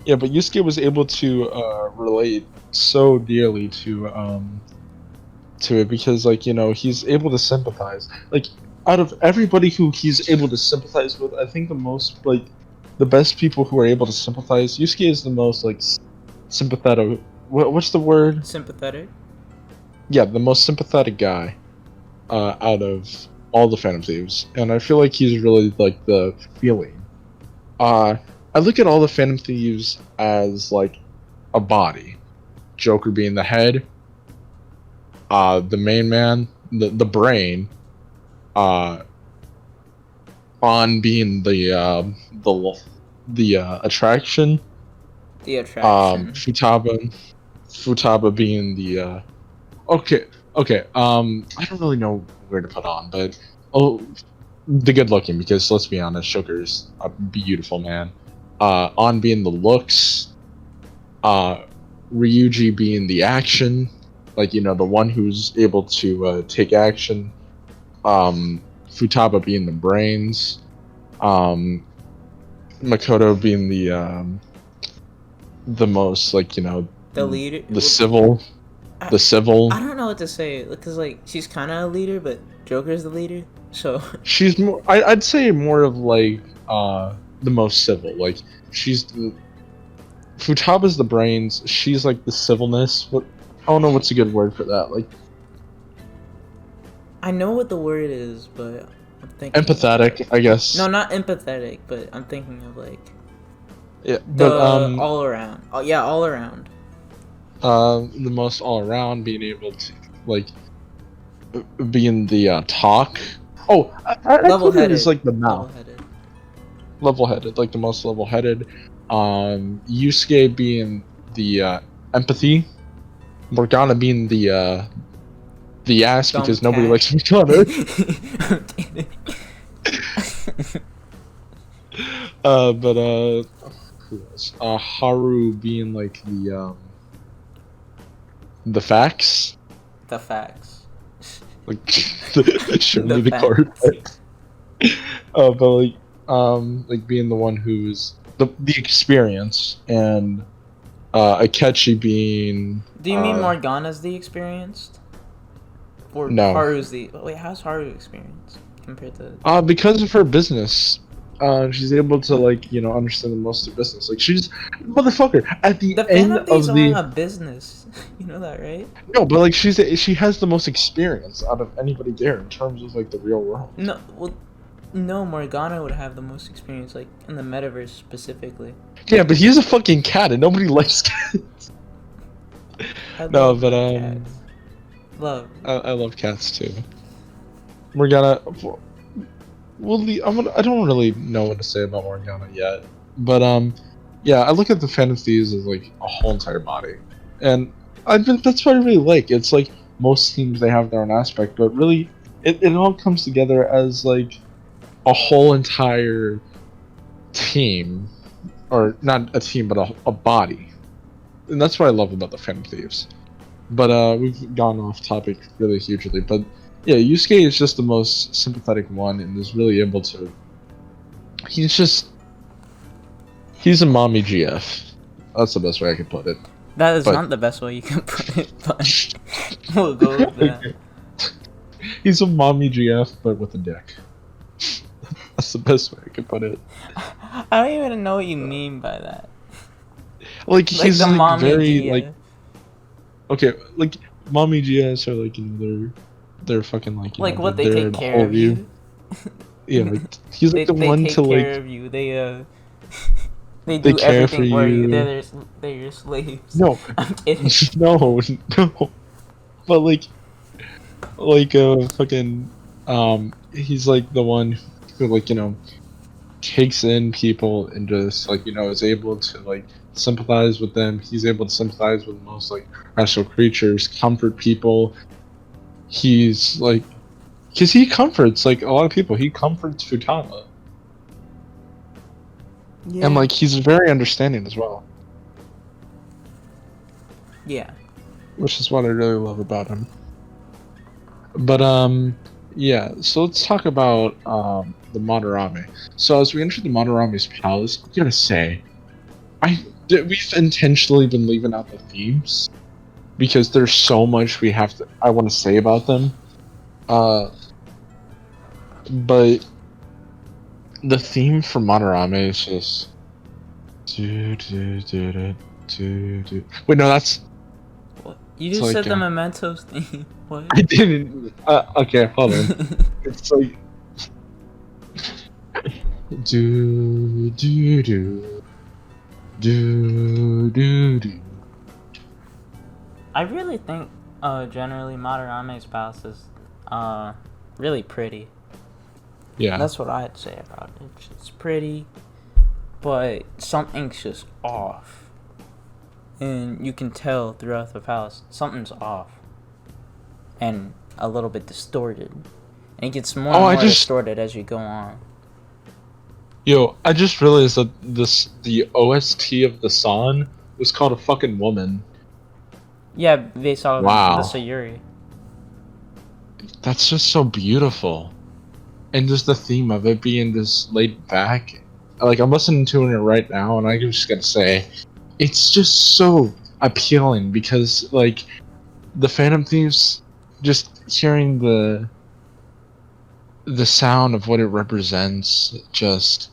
A: yeah, but Yusuke was able to relate so dearly to it because like he's able to sympathize. Like out of everybody who he's able to sympathize with, I think the best people who are able to sympathize, Yusuke is the most like sympathetic. What's the word?
B: sympathetic.
A: Yeah, the most sympathetic guy out of all the Phantom Thieves, and I feel like he's really like the feeling. I look at all the Phantom Thieves as like a body. Joker being the head, the main man, the brain, uh, on being the attraction,
B: The attraction.
A: Futaba being the okay. I don't really know where to put on, but the good looking because let's be honest, Joker's a beautiful man. On being the looks, Ryuji being the action, like the one who's able to take action. Futaba being the brains. Makoto being the most like
B: The leader.
A: the civil the civil.
B: I don't know what to say because like she's kind of a leader, but Joker's the leader. So
A: She's more. I'd say more of like the most civil. Like Futaba's the brains. She's like the civilness. What I don't know what's a good word for that. Like
B: I know what the word is, but I'm thinking
A: empathetic, I guess.
B: No, not empathetic, but I'm thinking of like
A: Yeah,
B: the
A: but
B: all around. Oh yeah, all around.
A: the most all around, being able to like being the talk. Oh, I put it as like the mouth. Level-headed, like the most level-headed. Yusuke being the empathy. Morgana being the ass
B: Dumb
A: because nobody
B: cat.
A: likes Morgana.
B: I'm kidding.
A: But who else? Haru being like the facts.
B: The facts.
A: Like show me
B: The
A: the card.
B: facts.
A: But like being the one who's the experience, and Akechi being.
B: Do you mean Morgana's the experienced? Or
A: No.
B: Haru's the wait? How's Haru experienced compared to?
A: Because of her business, she's able to like understand the most of business. Like she's motherfucker at the end
B: Phantom Thieves
A: of the.
B: aren't a business. You know that, right?
A: No, but like she has the most experience out of anybody there in terms of like the real world.
B: No, well, no. Morgana would have the most experience, like in the metaverse specifically.
A: Yeah, but he's a fucking cat, and nobody likes cats. No, but
B: cats. Love.
A: I love cats too. Morgana. Well, I don't really know what to say about Morgana yet, but yeah, I look at the Phantom Thieves as like a whole entire body, and that's what I really like. It's like most teams, they have their own aspect, but really, it all comes together as like a whole entire team, or not a team, but a body, and that's what I love about the Phantom Thieves. But we've gone off topic really hugely, but yeah, Yusuke is just the most sympathetic one and is really able to. He's a mommy GF. That's the best way I can put it.
B: That is not the best way you can put it, but we'll go with that.
A: He's a mommy GF, but with a dick. That's the best way I can put it.
B: I don't even know what you mean by that.
A: Like he's
B: the
A: like
B: mommy
A: very
B: GF.
A: like. Okay, like mommy GFs are like they're fucking like
B: like
A: know,
B: what they
A: they're
B: take care of you.
A: Yeah, like he's like the one
B: take
A: to
B: care
A: like.
B: of you. They They
A: They
B: do
A: care for
B: everything for you.
A: you.
B: They're your slaves.
A: No,
B: I'm kidding.
A: no, no. But fucking he's like the one who takes in people and just is able to sympathize with them. He's able to sympathize with most special creatures, comfort people. He's because he comforts a lot of people. He comforts Futaba, and
B: Yeah.
A: he's very understanding as well,
B: Yeah.
A: which is what I really love about him. But yeah. So let's talk about the Madarame. So as we enter the Madarame's palace, I'm gonna say, we've intentionally been leaving out the themes because there's so much I want to say about them. But the theme for Madarame is just Wait, no, that's
B: You
A: it's
B: just said the Mementos theme. What?
A: I didn't. Okay, hold on. It's do do do do do do.
B: I really think, generally Madarame's palace is, really pretty.
A: Yeah.
B: That's what I'd say about it. It's pretty, but something's just off. And you can tell throughout the palace, something's off. And a little bit distorted. And it gets more and more distorted as you go on.
A: Yo, I just realized that the OST of the song was called A Fucking Woman.
B: Yeah, based off
A: Wow.
B: the Sayuri.
A: That's just so beautiful. And just the theme of it being this laid back. I'm listening to it right now, and I just gotta say, it's just so appealing because, the Phantom Thieves, just hearing the sound of what it represents, just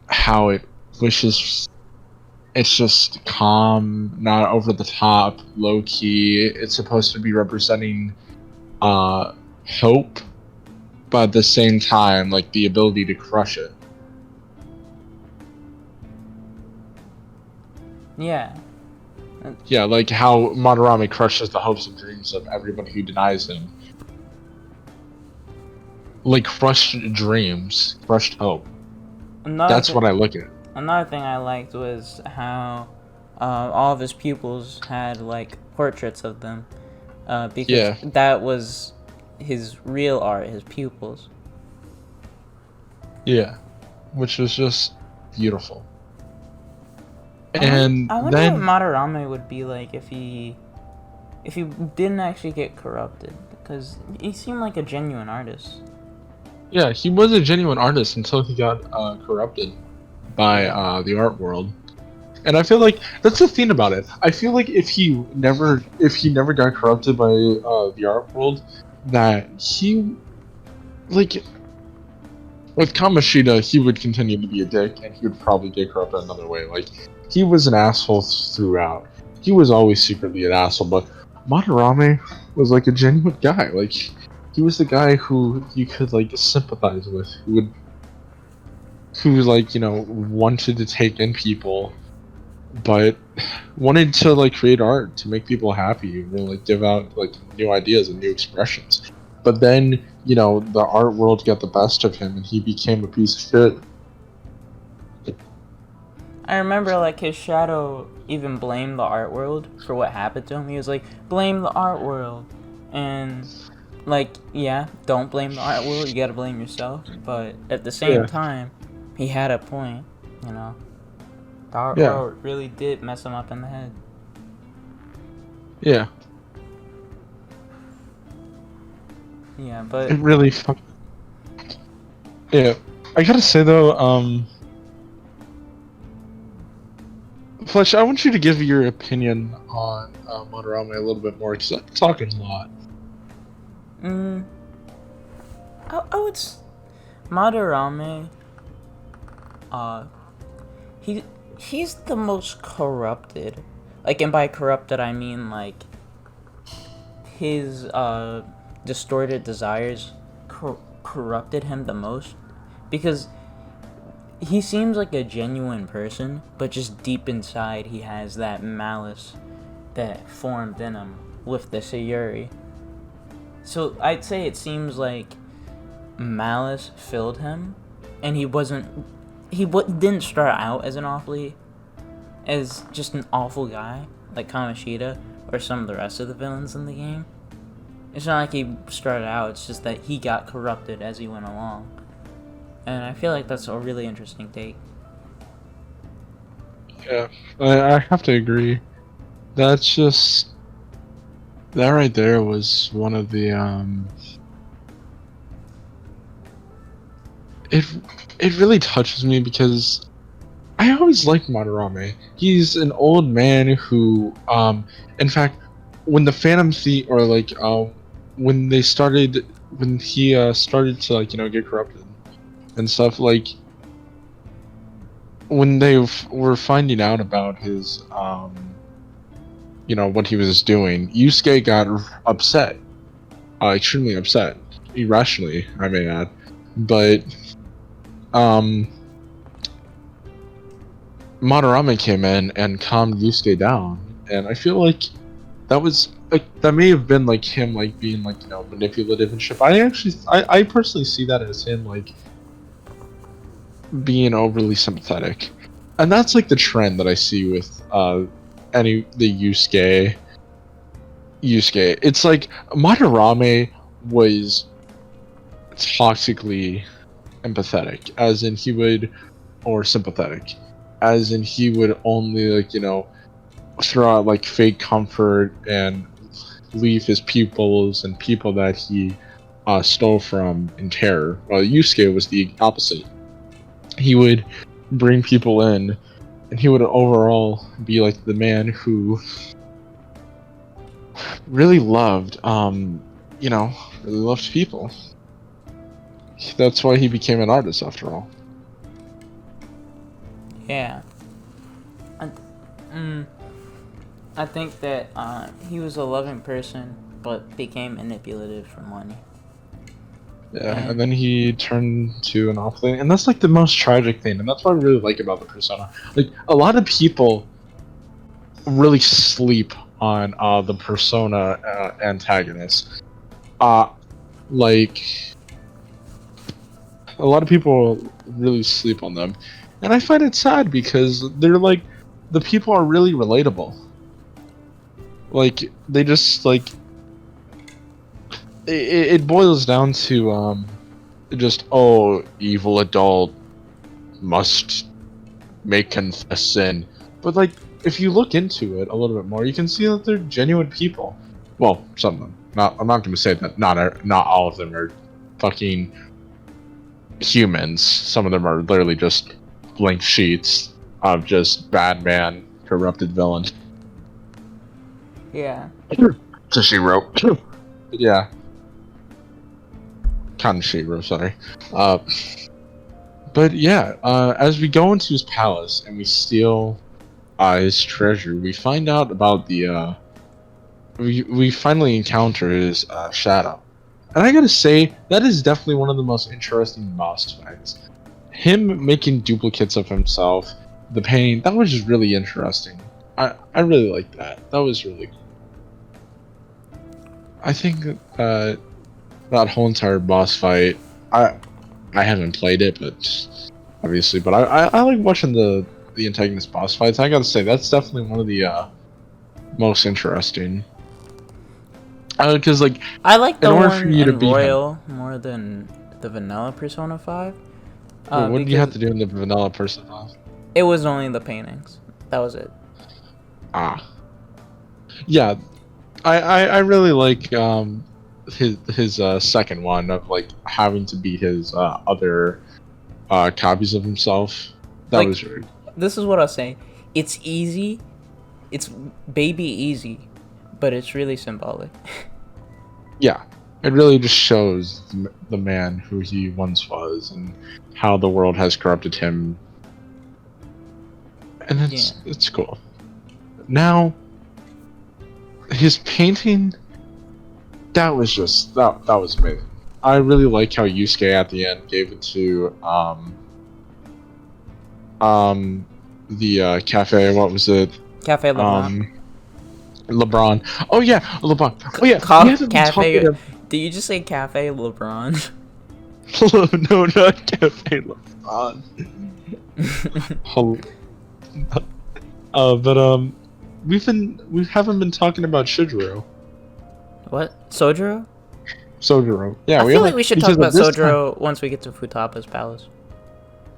A: how it wishes. It's just calm, not over the top, low key. It's supposed to be representing hope, but at the same time, the ability to crush it.
B: Yeah.
A: Yeah, how Madarame crushes the hopes and dreams of everyone who denies him. Crushed dreams, crushed hope. That's what I look at.
B: Another thing I liked was how all of his pupils had portraits of them, because that was his real art, his pupils.
A: Yeah, which was just beautiful.
B: I wonder what Madarame would be like if he didn't actually get corrupted, because he seemed like a genuine artist.
A: Yeah, he was a genuine artist until he got corrupted by the art world. And I feel like that's the thing about it. I feel like if he never got corrupted by the art world, that he with Kamoshida, he would continue to be a dick, and he would probably get corrupted another way. He was an asshole throughout. He was always secretly an asshole, but Madarame was a genuine guy. He was the guy who you could sympathize with, who wanted to take in people, but wanted to create art to make people happy and give out new ideas and new expressions. But then the art world got the best of him, and he became a piece of shit.
B: I remember his shadow even blamed the art world for what happened to him. He was like, blame the art world, and yeah, don't blame the art world, you gotta blame yourself. But at the same time, he had a point, The art world really did mess him up in the head.
A: Yeah.
B: Yeah, but
A: it really Yeah, I gotta say though, Fletch, I want you to give your opinion on Madarame a little bit more, because I'm talking a lot.
B: I would Madarame, he's the most corrupted. And by corrupted I mean his distorted desires corrupted him the most, because he seems like a genuine person, but just deep inside he has that malice that formed in him with the Sayuri. So I'd say it seems like malice filled him, and didn't start out as as just an awful guy like Kamoshida or some of the rest of the villains in the game. It's not like he started out, it's just that he got corrupted as he went along. And I feel like that's a really interesting take.
A: Yeah, I have to agree. That's just that right there was one of the It really touches me because I always liked Madarame. He's an old man who in fact when the Phantom Thief or like when he started to like get corrupted and stuff, like when they were finding out about his what he was doing, Yusuke got upset, extremely upset, irrationally I may add, but Madarame came in and calmed Yusuke down, and I feel like that may have been like him like being like manipulative and shit. But I personally see that as him like being overly sympathetic, and that's like the trend that I see with the Yusuke. It's like Madarame was toxically empathetic, as in or sympathetic, as in he would only like throw out like fake comfort and leave his pupils and people that he stole from in terror. Well, Yusuke was the opposite. He would bring people in, and he would overall be like the man who really loved really loved people. That's why he became an artist after all.
B: Yeah. I think that he was a loving person, but became manipulative for money.
A: Yeah, and then he turned to an awful thing, and that's like the most tragic thing, and that's what I really like about the Persona. Like, a lot of people really sleep on the Persona antagonists. Like, a lot of people really sleep on them, and I find it sad because they're like, the people are really relatable. Like, they just like it boils down to just evil adult must confess sin, but like if you look into it a little bit more, you can see that they're genuine people. Well, some of them. I'm not going to say that not all of them are fucking humans. Some of them are literally just blank sheets of just bad man, corrupted villain.
B: Yeah.
A: Toshiro. Yeah. Kanshiro, sorry. But yeah, as we go into his palace and we steal his treasure, we find out about the we finally encounter his shadow. And I gotta say, that is definitely one of the most interesting boss fights. Him making duplicates of himself, the pain, that was just really interesting. I really liked that. That was really cool. I think that whole entire boss fight, I haven't played it, but obviously, but I like watching the antagonist boss fights. I gotta say, that's definitely one of the most interesting. Because like,
B: I like the one
A: for you to
B: in Royal more than the vanilla Persona 5.
A: What did you have to do in the vanilla Persona 5?
B: It was only the paintings. That was it.
A: Yeah, I really like his second one of like having to beat his other copies of himself. That was weird.
B: This is what I'll say. It's easy. It's baby easy, but it's really symbolic.
A: Yeah, it really just shows the man who he once was and how the world has corrupted him. And it's cool. Now, his painting, that was just that was amazing. I really like how Yusuke at the end gave it to the cafe. What was it?
B: Cafe LeBron.
A: LeBron. Oh yeah, LeBron. Oh yeah, we haven't been
B: Cafe.
A: talking of...
B: Did you just say Cafe LeBron?
A: No, not Cafe LeBron. But we haven't been talking about Shojuro.
B: What? Sojuro?
A: Sojuro. Yeah,
B: I feel like
A: haven't-
B: we should
A: because
B: talk
A: at
B: about
A: this time-
B: Sojuro once we get to Futaba's palace.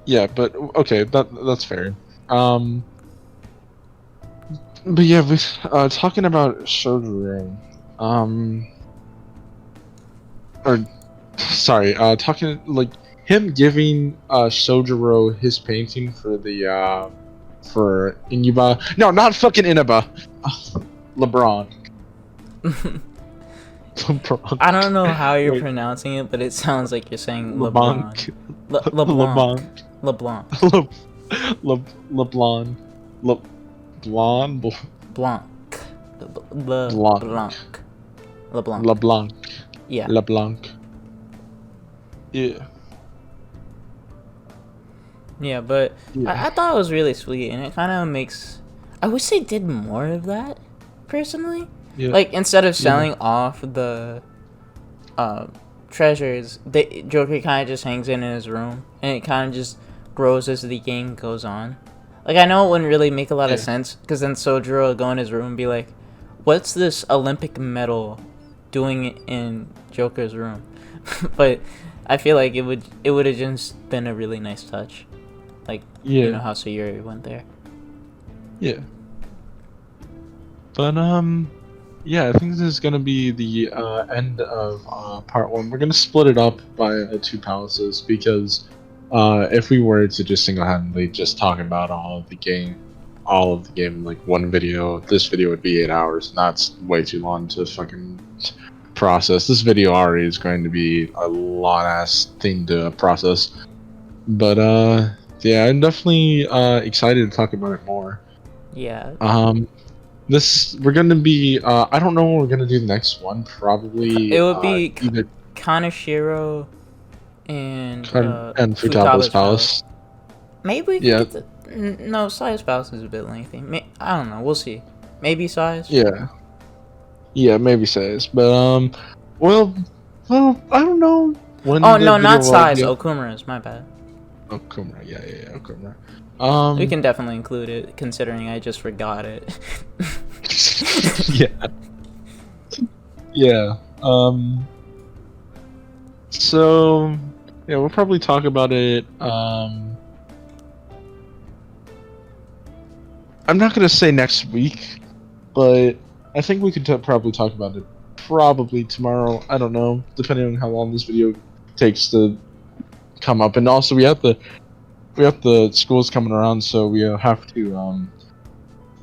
A: Yeah, but okay, that's fair. But yeah, we talking about Shojuro. Or sorry, talking like him giving Sojuro his painting for the for Inuba. No, not fucking Inaba. LeBron. LeBron.
B: I don't know how you're
A: Wait.
B: pronouncing it, but it sounds like you're saying
A: LeBlanc.
B: LeBron.
A: LeBlanc.
B: LeBlanc.
A: LeBlanc. LeBlanc.
B: Blanc.
A: Blanc.
B: LeBlanc.
A: LeBlanc.
B: Yeah.
A: LeBlanc. Yeah.
B: Yeah, but
A: Yeah.
B: I thought it was really sweet, and it kind of makes... I wish they did more of that, personally.
A: Yeah.
B: Like, instead of selling off the treasures, Joker kind of just hangs in his room, and it kind of just grows as the game goes on. Like, I know it wouldn't really make a lot of sense, because then Sojiro would go in his room and be like, what's this Olympic medal doing in Joker's room? But I feel like it would have just been a really nice touch. Like, you know how Sayuri went there.
A: Yeah. But yeah, I think this is gonna be the end of part 1. We're gonna split it up by 2 palaces because if we were to just single-handedly just talk about all of the game in like one video, this video would be 8 hours, and that's way too long to fucking process. This video already is going to be a long ass thing to process. But yeah, I'm definitely excited to talk about it more.
B: Yeah.
A: We're gonna be I don't know what we're gonna do the next one. Probably
B: It would be
A: either
B: Kaneshiro and
A: Futaba's Palace.
B: Maybe we could get no, Sai's Palace is a bit lengthy. I don't know, we'll see. Maybe Sai's?
A: Yeah, maybe Sai's. But well, I don't know when.
B: Oh no, not Sai's, Okumura's, my bad.
A: Okumura, yeah, Okumura.
B: We can definitely include it, considering I just forgot it.
A: Yeah. So yeah, we'll probably talk about it. I'm not gonna say next week, but I think we could probably talk about it probably tomorrow. I don't know, depending on how long this video takes to come up. And also we have the schools coming around, so we have to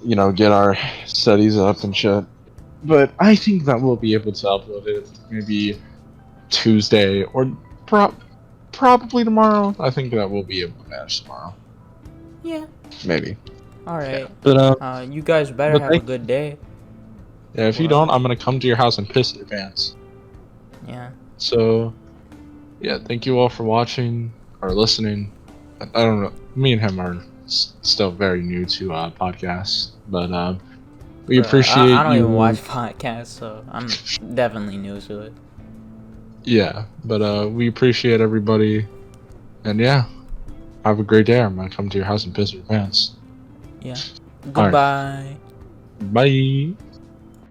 A: you know, get our studies up and shit. But I think that we'll be able to upload it maybe Tuesday or probably tomorrow. I think that we'll be able to manage tomorrow.
B: Yeah.
A: Maybe.
B: Alright.
A: But
B: you guys better have a good day.
A: Yeah, if you don't, I'm gonna come to your house and piss your pants.
B: Yeah.
A: So, yeah, thank you all for watching or listening. I don't know. Me and him are still very new to podcasts, but we appreciate
B: I don't
A: you.
B: even watch podcasts, so I'm definitely new to it.
A: Yeah, but we appreciate everybody, and yeah, have a great day. I'm gonna come to your house and piss your pants.
B: Yeah. Goodbye.
A: Bye.